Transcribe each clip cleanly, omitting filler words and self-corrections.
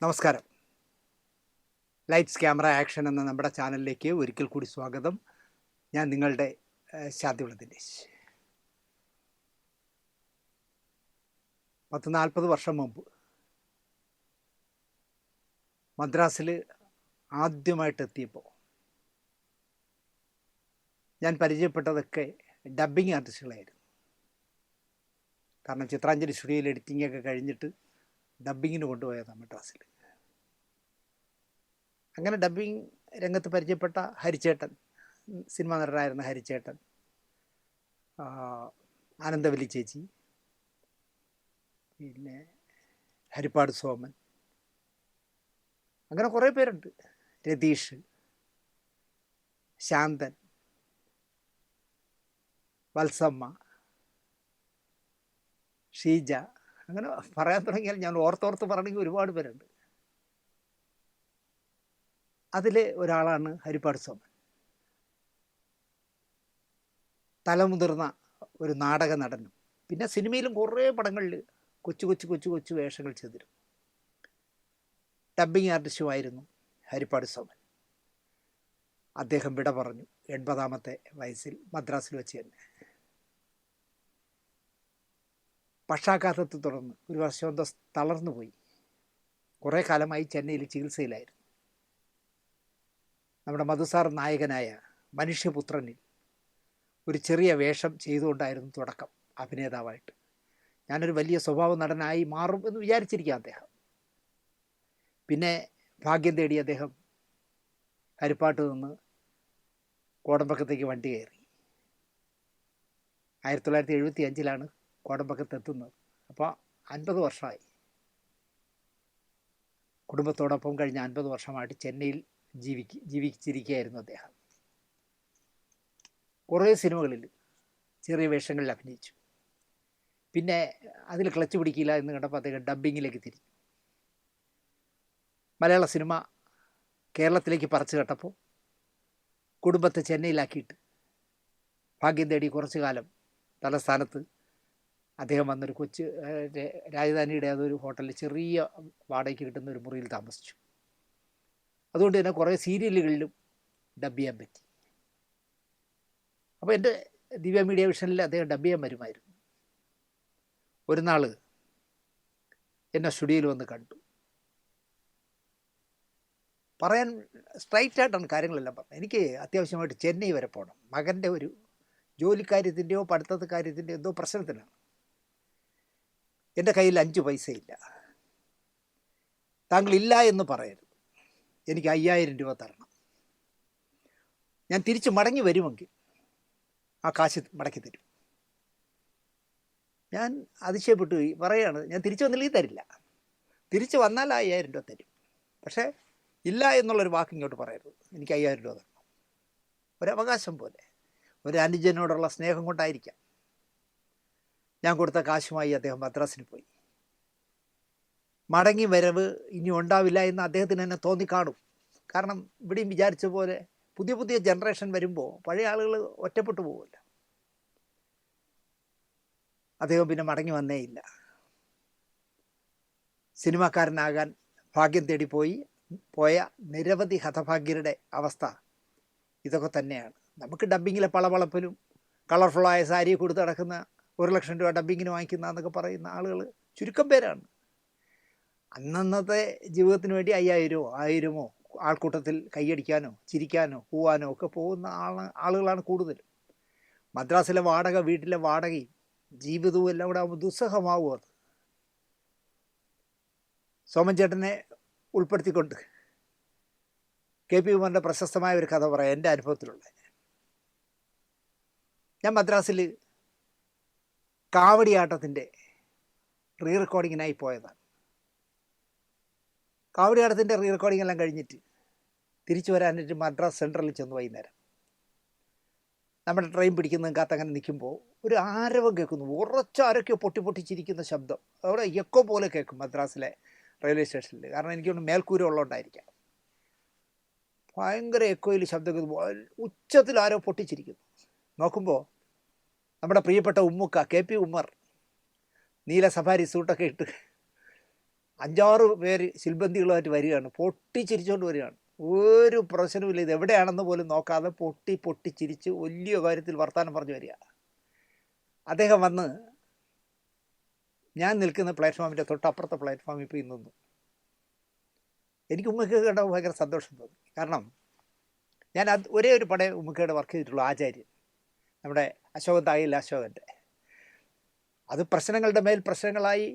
നമസ്കാരം. Lights camera action എന്ന നമ്മുടെ ചാനലിലേക്ക് ഒരിക്കൽ കൂടി സ്വാഗതം. ഞാൻ നിങ്ങളുടെ ശാന്തിവിള ദിനേശ്. 40 വർഷം മുമ്പ് മദ്രാസിൽ ആദ്യമായിട്ട് എത്തിയപ്പോൾ ഞാൻ പരിചയപ്പെട്ടതൊക്കെ ഡബ്ബിങ് ആർട്ടിസ്റ്റുകളായിരുന്നു. കാരണം ചിത്രാഞ്ജലി സ്റ്റുഡിയോയിൽ എഡിറ്റിങ്ങൊക്കെ കഴിഞ്ഞിട്ട് ഡബ്ബിങ്ങിന് കൊണ്ടുപോയതാണ് മദ്രാസിൽ. അങ്ങനെ ഡബ്ബിങ് രംഗത്ത് പരിചയപ്പെട്ട ഹരിച്ചേട്ടൻ, സിനിമാ നടനായിരുന്ന ഹരിച്ചേട്ടൻ, ആനന്ദവല്ലി ചേച്ചി, പിന്നെ ഹരിപ്പാട് സോമൻ, അങ്ങനെ കുറേ പേരുണ്ട്. രതീഷ്, ശാന്തൻ, വത്സമ്മ, ഷീജ, അങ്ങനെ പറയാൻ തുടങ്ങിയാൽ ഞാൻ ഓർത്തോർത്ത് പറയണമെങ്കിൽ ഒരുപാട് പേരുണ്ട്. അതിലെ ഒരാളാണ് ഹരിപ്പാട് സോമൻ. തലമുതിർന്ന ഒരു നാടക നടനും പിന്നെ സിനിമയിലും കുറേ പടങ്ങളിൽ കൊച്ചു വേഷങ്ങൾ ചെയ്തിരുന്നു. ഡബ്ബിങ് ആർട്ടിസ്റ്റുമായിരുന്നു ഹരിപ്പാട് സോമൻ. അദ്ദേഹം വിട പറഞ്ഞു 80ാമത്തെ വയസ്സിൽ മദ്രാസിൽ വെച്ച് തന്നെ. പക്ഷാഘാതത്തെ തുടർന്ന് ഒരു വർഷം എന്തോ തളർന്നുപോയി. കുറേ കാലമായി ചെന്നൈയിൽ ചികിത്സയിലായിരുന്നു. നമ്മുടെ മധുസാർ നായകനായ മനുഷ്യപുത്രനിൽ ഒരു ചെറിയ വേഷം ചെയ്തുകൊണ്ടായിരുന്നു തുടക്കം അഭിനേതാവായിട്ട്. ഞാനൊരു വലിയ സ്വഭാവ നടനായി മാറും എന്ന് വിചാരിച്ചിരിക്കുക അദ്ദേഹം. പിന്നെ ഭാഗ്യം തേടി അദ്ദേഹം ഹരിപ്പാട്ട് നിന്ന് കോടമ്പക്കത്തേക്ക് വണ്ടി കയറി. 1975 കോടമ്പക്കത്ത് എത്തുന്നത്. അപ്പോൾ 50 വർഷമായി. കുടുംബത്തോടൊപ്പം കഴിഞ്ഞ 50 വർഷമായിട്ട് ചെന്നൈയിൽ ജീവിച്ചിരിക്കുകയായിരുന്നു അദ്ദേഹം. കുറേ സിനിമകളിൽ ചെറിയ വേഷങ്ങളിൽ അഭിനയിച്ചു. പിന്നെ അതിൽ ക്ലച്ച് പിടിക്കില്ല എന്ന് കണ്ടപ്പോൾ അദ്ദേഹം ഡബ്ബിങ്ങിലേക്ക് തിരിഞ്ഞു. മലയാള സിനിമ കേരളത്തിലേക്ക് പറിച്ചു കേട്ടപ്പോൾ കുടുംബത്തെ ചെന്നൈയിലാക്കിയിട്ട് ഭാഗ്യം തേടി കുറച്ചു കാലം തലസ്ഥാനത്ത് അദ്ദേഹം വന്നൊരു കൊച്ചു രാജധാനിയുടെ അതൊരു ഹോട്ടലിൽ ചെറിയ വാടകയ്ക്ക് കിട്ടുന്ന ഒരു മുറിയിൽ താമസിച്ചു. അതുകൊണ്ട് തന്നെ കുറേ സീരിയലുകളിലും ഡബ് ചെയ്യാൻ പറ്റി. അപ്പോൾ എൻ്റെ ദിവ്യ മീഡിയ വിഷനിൽ അദ്ദേഹം ഡബ് ചെയ്യാൻ വരുമായിരുന്നു. ഒരു നാൾ എന്നെ സ്റ്റുഡിയോയിൽ വന്ന് കണ്ടു. പറയാൻ സ്ട്രൈറ്റായിട്ടാണ് കാര്യങ്ങളെല്ലാം പറഞ്ഞത്. എനിക്ക് അത്യാവശ്യമായിട്ട് ചെന്നൈ വരെ പോകണം. മകൻ്റെ ഒരു ജോലിക്കാര്യത്തിൻ്റെയോ പഠിത്തത്തെ കാര്യത്തിൻ്റെയോ എന്തോ പ്രശ്നത്തിനാണ്. എൻ്റെ കയ്യിൽ 5 പൈസയില്ല. താങ്കളില്ല എന്ന് പറയരുത്. എനിക്ക് 5000 രൂപ തരണം. ഞാൻ തിരിച്ച് മടങ്ങി വരുമെങ്കിൽ ആ കാശ് മടക്കി തരും. ഞാൻ അതിശയപ്പെട്ടു പറയുകയാണ്, ഞാൻ തിരിച്ചു വന്നില്ലെങ്കിൽ തരില്ല. തിരിച്ച് വന്നാൽ 5000 രൂപ തരും. പക്ഷേ ഇല്ല എന്നുള്ളൊരു വാക്ക് ഇങ്ങോട്ട് പറയരുത്. എനിക്ക് 5000 രൂപ തരണം. ഒരവകാശം പോലെ, ഒരു അനുജനോടുള്ള സ്നേഹം കൊണ്ടായിരിക്കാം. ഞാൻ കൊടുത്ത കാശുമായി അദ്ദേഹം മദ്രാസിന് പോയി. മടങ്ങി വരവ് ഇനി ഉണ്ടാവില്ല എന്ന് അദ്ദേഹത്തിന് തന്നെ തോന്നിക്കാണും. കാരണം ഇവിടെയും വിചാരിച്ച പോലെ പുതിയ ജനറേഷൻ വരുമ്പോൾ പഴയ ആളുകൾ ഒറ്റപ്പെട്ടു പോകില്ല. അദ്ദേഹം പിന്നെ മടങ്ങി വന്നേയില്ല. സിനിമാക്കാരനാകാൻ ഭാഗ്യം തേടി പോയ നിരവധി ഹതഭാഗ്യരുടെ അവസ്ഥ ഇതൊക്കെ തന്നെയാണ്. നമുക്ക് ഡബ്ബിങ്ങിലെ പളവളപ്പിലും കളർഫുള്ളായ സാരി കൊടുത്ത് നടക്കുന്ന 1 ലക്ഷം രൂപ ഡബ്ബിങ്ങിന് വാങ്ങിക്കുന്ന എന്നൊക്കെ പറയുന്ന ആളുകൾ ചുരുക്കം പേരാണ്. അന്നന്നത്തെ ജീവിതത്തിന് വേണ്ടി 5000-1000 ആൾക്കൂട്ടത്തിൽ കൈയടിക്കാനോ ചിരിക്കാനോ പോവാനോ ഒക്കെ പോകുന്ന ആളുകളാണ് കൂടുതലും. മദ്രാസിലെ വാടക, വീട്ടിലെ വാടകയും ജീവിതവും എല്ലാം കൂടെ ആകുമ്പോൾ ദുസ്സഹമാവും. അത് സോമൻ ചേട്ടനെ ഉൾപ്പെടുത്തിക്കൊണ്ട് KP ഉമറിൻ്റെ പ്രശസ്തമായ ഒരു കഥ പറയാം, എൻ്റെ അനുഭവത്തിലുള്ള. ഞാൻ മദ്രാസിൽ കാവടിയാട്ടത്തിൻ്റെ റീറെക്കോർഡിങ്ങിനായി പോയതാണ്. കാവടിയാട്ടത്തിൻ്റെ റീറെക്കോർഡിംഗ് എല്ലാം കഴിഞ്ഞിട്ട് തിരിച്ചു വരാനായിട്ട് മദ്രാസ് സെൻട്രലിൽ ചെന്ന് വൈകുന്നേരം നമ്മുടെ ട്രെയിൻ പിടിക്കുന്നതും കാത്തങ്ങനെ നിൽക്കുമ്പോൾ ഒരു ആരവം കേൾക്കുന്നു. ഉറച്ചാരൊക്കെയോ പൊട്ടിച്ചിരിക്കുന്ന ശബ്ദം അവിടെ എക്കോ പോലെ കേൾക്കും മദ്രാസിലെ റെയിൽവേ സ്റ്റേഷനിൽ. കാരണം എനിക്കൊന്ന് മേൽക്കൂര ഉള്ളതുകൊണ്ടായിരിക്കാം. ഭയങ്കര എക്കോയിൽ ശബ്ദം കേൾക്കുമ്പോൾ ഉച്ചത്തിൽ ആരോ പൊട്ടിച്ചിരിക്കുന്നു. നോക്കുമ്പോൾ നമ്മുടെ പ്രിയപ്പെട്ട ഉമ്മുക്ക KP ഉമ്മർ നീല സഫാരി സൂട്ടൊക്കെ ഇട്ട് 5-6 പേര് സിൽബന്തികളുമായിട്ട് വരികയാണ്, പൊട്ടിച്ചിരിച്ചുകൊണ്ട് വരികയാണ്. ഒരു പ്രശ്നവുമില്ല, ഇത് എവിടെയാണെന്ന് പോലും നോക്കാതെ പൊട്ടിച്ചിരിച്ച് വലിയ കാര്യത്തിൽ വർത്തമാനം പറഞ്ഞു വരിക. അദ്ദേഹം വന്ന് ഞാൻ നിൽക്കുന്ന പ്ലാറ്റ്ഫോമിൻ്റെ തൊട്ടപ്പുറത്തെ പ്ലാറ്റ്ഫോമിൽ പോയി നിന്നു. എനിക്ക് ഉമ്മക്ക് കണ്ട ഭയങ്കര സന്തോഷം തോന്നി. കാരണം ഞാൻ ഒരേ ഒരു പടേ ഉമ്മക്കയുടെ വർക്ക് ചെയ്തിട്ടുള്ളൂ, ആചാര്യൻ, നമ്മുടെ അശോകൻ തായിൽ അശോകൻ്റെ. അത് പ്രശ്നങ്ങളുടെ മേൽ പ്രശ്നങ്ങളായി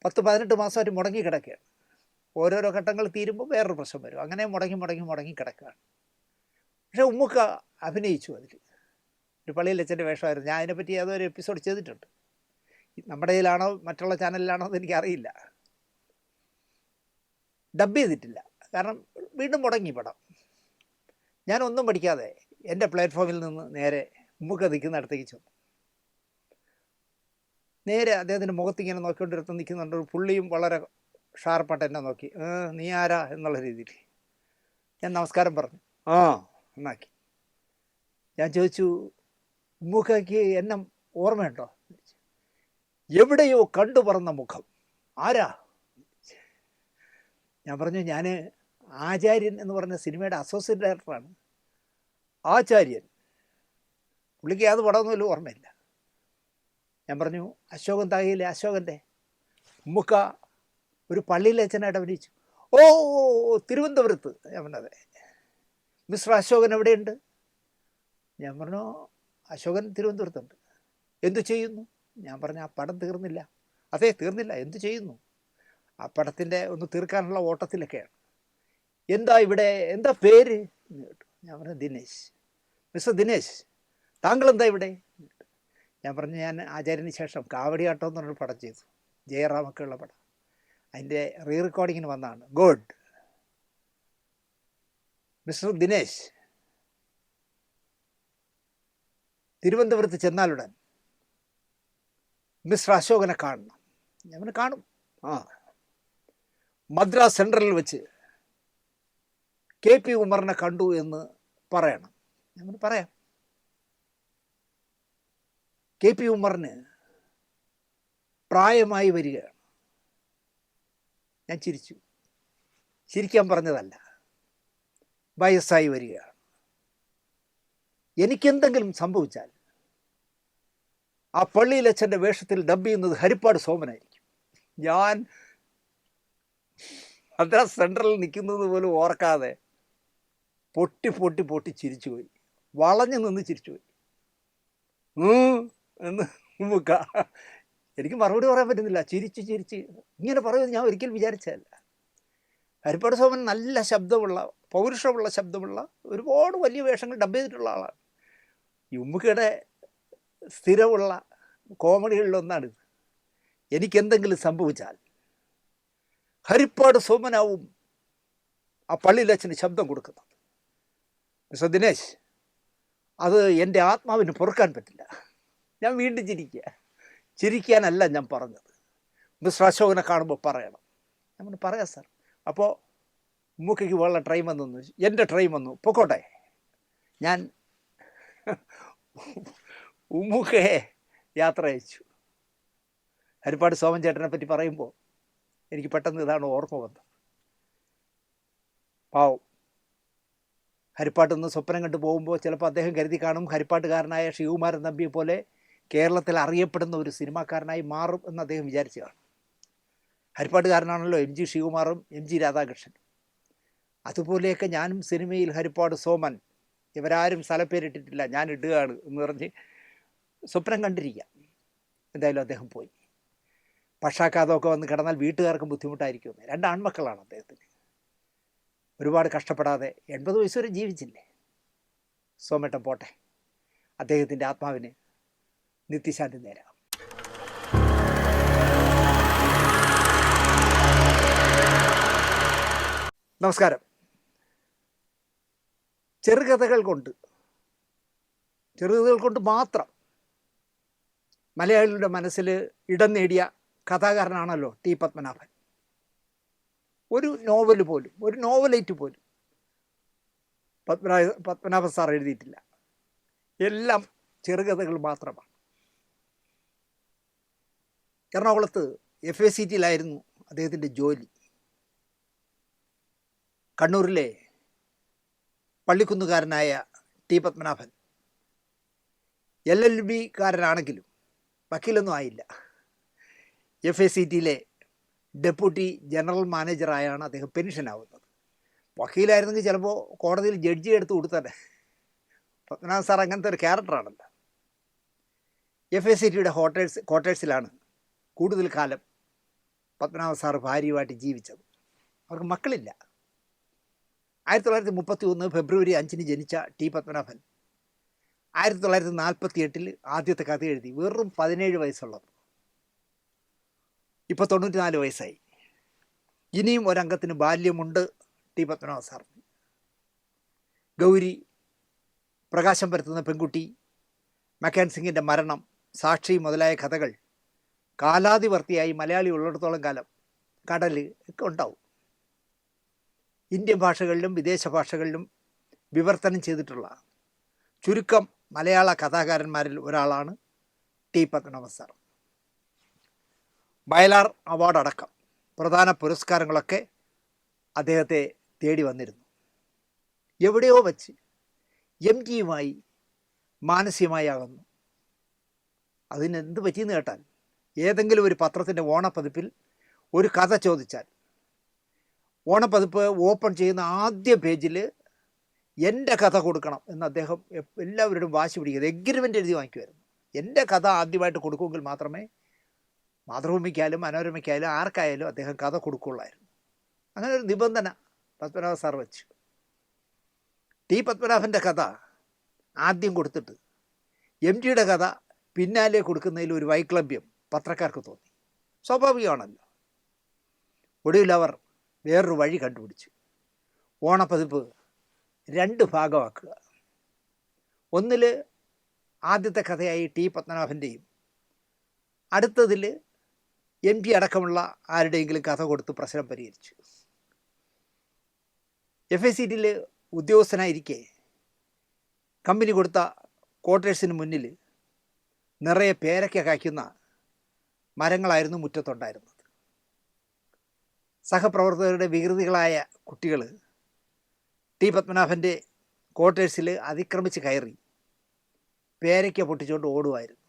10-18 മാസമായിട്ട് മുടങ്ങി കിടക്കുകയാണ്. ഓരോരോ ഘട്ടങ്ങൾ തീരുമ്പോൾ വേറൊരു പ്രശ്നം വരും. അങ്ങനെ മുടങ്ങി കിടക്കുകയാണ്. പക്ഷേ ഉമ്മുക്ക അഭിനയിച്ചു അതിൽ. ഒരു പള്ളിയിൽ അച്ഛൻ്റെ വേഷമായിരുന്നു. ഞാൻ അതിനെപ്പറ്റി അതൊരു എപ്പിസോഡ് ചെയ്തിട്ടുണ്ട്. നമ്മുടെ ഇതിലാണോ മറ്റുള്ള ചാനലിലാണോ എന്ന് എനിക്കറിയില്ല. ഡബ് ചെയ്തിട്ടില്ല, കാരണം വീണ്ടും മുടങ്ങി പടം. ഞാനൊന്നും പഠിക്കാതെ എൻ്റെ പ്ലാറ്റ്ഫോമിൽ നിന്ന് നേരെ ഉമ്മുക്ക നിൽക്കുന്നിടത്തേക്ക് ചെന്നു. നേരെ അദ്ദേഹത്തിൻ്റെ മുഖത്തിങ്ങനെ നോക്കിക്കൊണ്ടിരുത്ത് നിൽക്കുന്നുണ്ട്. ഒരു പുള്ളിയും വളരെ ഷാർപ്പായിട്ട് എന്നെ നോക്കി, നീ ആരാ എന്നുള്ള രീതിയിൽ. ഞാൻ നമസ്കാരം പറഞ്ഞു, എന്നാക്കി. ഞാൻ ചോദിച്ചു, ഉമ്മുക്കയ്ക്ക് എന്നെ ഓർമ്മയുണ്ടോ? എവിടെയോ കണ്ടു പറന്ന മുഖം, ആരാ? ഞാൻ പറഞ്ഞു, ഞാൻ ആചാര്യൻ എന്ന് പറഞ്ഞ സിനിമയുടെ അസോസിയേറ്റ് ഡയറക്ടറാണ്. ആചാര്യൻ. പുള്ളിക്ക് യാതൊരു പടമൊന്നുമില്ല, ഓർമ്മയില്ല. ഞാൻ പറഞ്ഞു, അശോകൻ തായിലെ അശോകൻ്റെ. ഉമ്മുക്ക ഒരു പള്ളിയിലെ അച്ഛനായിട്ട് അഭിനയിച്ചു. തിരുവനന്തപുരത്ത്. ഞാൻ പറഞ്ഞത്, മിസ്റ്റർ അശോകൻ എവിടെയുണ്ട്? ഞാൻ പറഞ്ഞു, അശോകൻ തിരുവനന്തപുരത്തുണ്ട്. എന്തു ചെയ്യുന്നു? ഞാൻ പറഞ്ഞു, ആ പടം തീർന്നില്ല. അതെ, തീർന്നില്ല. എന്തു ചെയ്യുന്നു? ആ പടത്തിൻ്റെ ഒന്ന് തീർക്കാനുള്ള ഓട്ടത്തിലൊക്കെയാണ്. എന്താ ഇവിടെ, എന്താ പേര്? ഞാൻ പറഞ്ഞു, ദിനേശ്. മിസ്റ്റർ ദിനേശ്, താങ്കൾ എന്താ ഇവിടെ? ഞാൻ പറഞ്ഞു, ഞാൻ ആചാര്യന് ശേഷം കാവടിയാട്ടം എന്ന് പറഞ്ഞൊരു പടം ചെയ്തു, ജയറാമൊക്കെയുള്ള പടം. അതിൻ്റെ റീ റെക്കോർഡിങ്ങിന് വന്നതാണ്. ഗുഡ്. മിസ്റ്റർ ദിനേശ്, തിരുവനന്തപുരത്ത് ചെന്നാലുടൻ മിസ്റ്റർ അശോകനെ കാണണം. ഞാൻ കാണും. മദ്രാസ് സെൻട്രലിൽ വെച്ച് KP ഉമറിനെ കണ്ടു എന്ന് പറയണം. ഞാൻ പറയാം. KP ഉമറിന് പ്രായമായി വരികയാണ്. ഞാൻ ചിരിച്ചു. ചിരിക്കാൻ പറഞ്ഞതല്ല, വയസ്സായി വരികയാണ്. എനിക്കെന്തെങ്കിലും സംഭവിച്ചാൽ ആ പള്ളിയിലച്ഛൻ്റെ വേഷത്തിൽ ഡബ് ചെയ്യുന്നത് ഹരിപ്പാട് സോമനായിരിക്കും. ഞാൻ മദ്രാസ് സെൻട്രലിൽ നിൽക്കുന്നത് പോലും ഓർക്കാതെ പൊട്ടി ചിരിച്ചുപോയി. വളഞ്ഞു നിന്ന് ചിരിച്ചുപോയി. എന്ന് ഉമ്മുക്ക. എനിക്ക് മറുപടി പറയാൻ പറ്റുന്നില്ല. ചിരിച്ച് ഇങ്ങനെ പറയുമെന്ന് ഞാൻ ഒരിക്കലും വിചാരിച്ചതല്ല. ഹരിപ്പാട് സോമൻ നല്ല ശബ്ദമുള്ള, പൗരുഷമുള്ള ശബ്ദമുള്ള, ഒരുപാട് വലിയ വേഷങ്ങൾ ഡബ് ചെയ്തിട്ടുള്ള ആളാണ്. ഈ ഉമ്മുക്കയുടെ സ്ഥിരമുള്ള കോമഡികളിലൊന്നാണിത്. എനിക്കെന്തെങ്കിലും സംഭവിച്ചാൽ ഹരിപ്പാട് സോമനാവും ആ പള്ളിയിലച്ഛന് ശബ്ദം കൊടുക്കുന്നത്. മിസ്റ്റർ ദിനേശ്, അത് എൻ്റെ ആത്മാവിന് പൊറുക്കാൻ പറ്റില്ല. ഞാൻ വീണ്ടും ചിരിക്കാനല്ല ഞാൻ പറഞ്ഞത്. മിസ്റ്റർ അശോകനെ കാണുമ്പോൾ പറയണം. ഞാൻ പറയാം സാർ. അപ്പോൾ ഉമ്മുക്കയ്ക്ക് വളരെ ട്രെയിൻ വന്നു. എൻ്റെ ട്രെയിൻ വന്നു, പൊക്കോട്ടെ. ഞാൻ ഉമ്മുക്കയെ യാത്ര അയച്ചു. ഹരിപ്പാട് സോമൻ ചേട്ടനെ പറ്റി പറയുമ്പോൾ എനിക്ക് പെട്ടെന്ന് ഇതാണ് ഓർമ്മ വന്നത്. പാവം. ഹരിപ്പാട്ടിൽ നിന്ന് സ്വപ്നം കണ്ടു പോകുമ്പോൾ ചിലപ്പോൾ അദ്ദേഹം കരുതി കാണും ഹരിപ്പാട്ടുകാരനായ ശിവകുമാരൻ നമ്പിയെ പോലെ കേരളത്തിൽ അറിയപ്പെടുന്ന ഒരു സിനിമാക്കാരനായി മാറും എന്ന് അദ്ദേഹം വിചാരിച്ചു കാണും. ഹരിപ്പാട്ടുകാരനാണല്ലോ MG ശിവകുമാറും MG രാധാകൃഷ്ണനും. അതുപോലെയൊക്കെ ഞാനും സിനിമയിൽ ഹരിപ്പാട് സോമൻ, ഇവരാരും സ്ഥലപ്പേരിട്ടിട്ടില്ല, ഞാൻ ഇടുകയാണ് എന്ന് പറഞ്ഞ് സ്വപ്നം കണ്ടിരിക്കാം. എന്തായാലും അദ്ദേഹം പോയി. പക്ഷാഘാതമൊക്കെ വന്ന് കിടന്നാൽ വീട്ടുകാർക്കും ബുദ്ധിമുട്ടായിരിക്കും. 2 ആൺമക്കളാണ് അദ്ദേഹത്തിന്. ഒരുപാട് കഷ്ടപ്പെടാതെ 80 വയസ്സ് വരെ ജീവിച്ചില്ലേ. സോമേട്ടൻ പോട്ടെ. അദ്ദേഹത്തിൻ്റെ ആത്മാവിന് നിത്യശാന്തി നേരാം. നമസ്കാരം. ചെറുകഥകൾ കൊണ്ട് മാത്രം മലയാളികളുടെ മനസ്സിൽ ഇടം നേടിയ കഥാകാരനാണല്ലോ T. പത്മനാഭൻ. ഒരു നോവലൈറ്റ് പോലും പത്മനാഭൻ സാർ എഴുതിയിട്ടില്ല. എല്ലാം ചെറുകഥകൾ മാത്രമാണ്. എറണാകുളത്ത് FACTയിലായിരുന്നു അദ്ദേഹത്തിൻ്റെ ജോലി. കണ്ണൂരിലെ പള്ളിക്കുന്നുകാരനായ ടി പത്മനാഭൻ LLB കാരനാണെങ്കിലും വക്കീലൊന്നും ആയില്ല. FACTയിലെ ഡെപ്യൂട്ടി ജനറൽ മാനേജറായാണ് അദ്ദേഹം പെൻഷനാവുന്നത്. വക്കീലായിരുന്നെങ്കിൽ ചിലപ്പോൾ കോടതിയിൽ ജഡ്ജി എടുത്ത് കൊടുത്തന്നെ. പത്മനാഭൻ സാർ അങ്ങനത്തെ ഒരു ക്യാരക്ടറാണല്ലോ. FACTയുടെ ക്വാർട്ടേഴ്സിലാണ് കൂടുതൽ കാലം പത്മനാഭൻ സാർ ഭാര്യയുമായിട്ട് ജീവിച്ചത്. അവർക്ക് മക്കളില്ല. 1931 ഫെബ്രുവരി 5 ജനിച്ച ടി പത്മനാഭൻ 1948 ആദ്യത്തെ കഥ എഴുതി. വെറും 17 വയസ്സുള്ളത്. ഇപ്പോൾ 94 വയസ്സായി. ഇനിയും ഒരംഗത്തിന് ബാല്യമുണ്ട് ടി പത്മനാഭൻ സാർ. ഗൗരി, പ്രകാശം പരത്തുന്ന പെൺകുട്ടി, മക്കാൻ സിംഗിൻ്റെ മരണം, സാക്ഷി മുതലായ കഥകൾ കാലാതിവർത്തിയായി മലയാളി ഉള്ളിടത്തോളം കാലം കടൽ ഒക്കെ ഉണ്ടാവും. ഇന്ത്യൻ ഭാഷകളിലും വിദേശ ഭാഷകളിലും വിവർത്തനം ചെയ്തിട്ടുള്ള ചുരുക്കം മലയാള കഥാകാരന്മാരിൽ ഒരാളാണ് T Padmanabhan sir. Vayalar award അടക്കം പ്രധാന പുരസ്കാരങ്ങളൊക്കെ അദ്ദേഹത്തെ തേടി വന്നിരുന്നു. എവിടെയോ വച്ച് MTയുമായി മാനസികമായി അകന്നു. അതിനെന്ത് പറ്റിയെന്ന് കേട്ടാൽ, ഏതെങ്കിലും ഒരു പത്രത്തിൻ്റെ ഓണപ്പതിപ്പിൽ ഒരു കഥ ചോദിച്ചാൽ ഓണപ്പതിപ്പ് ഓപ്പൺ ചെയ്യുന്ന ആദ്യ പേജിൽ എൻ്റെ കഥ കൊടുക്കണം എന്ന് അദ്ദേഹം എല്ലാവരോടും വാശി പിടിക്കുന്നത്, എഗ്രിമെൻ്റ് എഴുതി വാങ്ങിക്കുമായിരുന്നു. എൻ്റെ കഥ ആദ്യമായിട്ട് കൊടുക്കുമെങ്കിൽ മാത്രമേ മാതൃഭൂമിക്കായാലും മനോരമയ്ക്കായാലും ആർക്കായാലും അദ്ദേഹം കഥ കൊടുക്കുകയുള്ളായിരുന്നു. അങ്ങനെ ഒരു നിബന്ധന പത്മനാഭൻ സാർ വെച്ചു. ടി പത്മനാഭൻ്റെ കഥ ആദ്യം കൊടുത്തിട്ട് MTയുടെ കഥ പിന്നാലെ കൊടുക്കുന്നതിൽ ഒരു വൈക്ലഭ്യം പത്രക്കാർക്ക് തോന്നി. സ്വാഭാവികമാണല്ലോ. ഒടുവിൽ അവർ വേറൊരു വഴി കണ്ടുപിടിച്ചു. ഓണപ്പതിപ്പ് 2 ഭാഗമാക്കുക. ഒന്നിൽ ആദ്യത്തെ കഥയായി ടി പത്മനാഭൻ്റെയും അടുത്തതിൽ MT അടക്കമുള്ള ആരുടെയെങ്കിലും കഥ കൊടുത്ത് പ്രശ്നം പരിഹരിച്ചു. FACTയിൽ ഉദ്യോഗസ്ഥനായിരിക്കെ കമ്പനി കൊടുത്ത ക്വാർട്ടേഴ്സിന് മുന്നിൽ നിറയെ പേരയ്ക്ക കായ്ക്കുന്ന മരങ്ങളായിരുന്നു മുറ്റത്തുണ്ടായിരുന്നത്. സഹപ്രവർത്തകരുടെ വികൃതികളായ കുട്ടികൾ ടി പത്മനാഭൻ്റെ ക്വാർട്ടേഴ്സിൽ അതിക്രമിച്ച് കയറി പേരയ്ക്ക പൊട്ടിച്ചുകൊണ്ട് ഓടുമായിരുന്നു.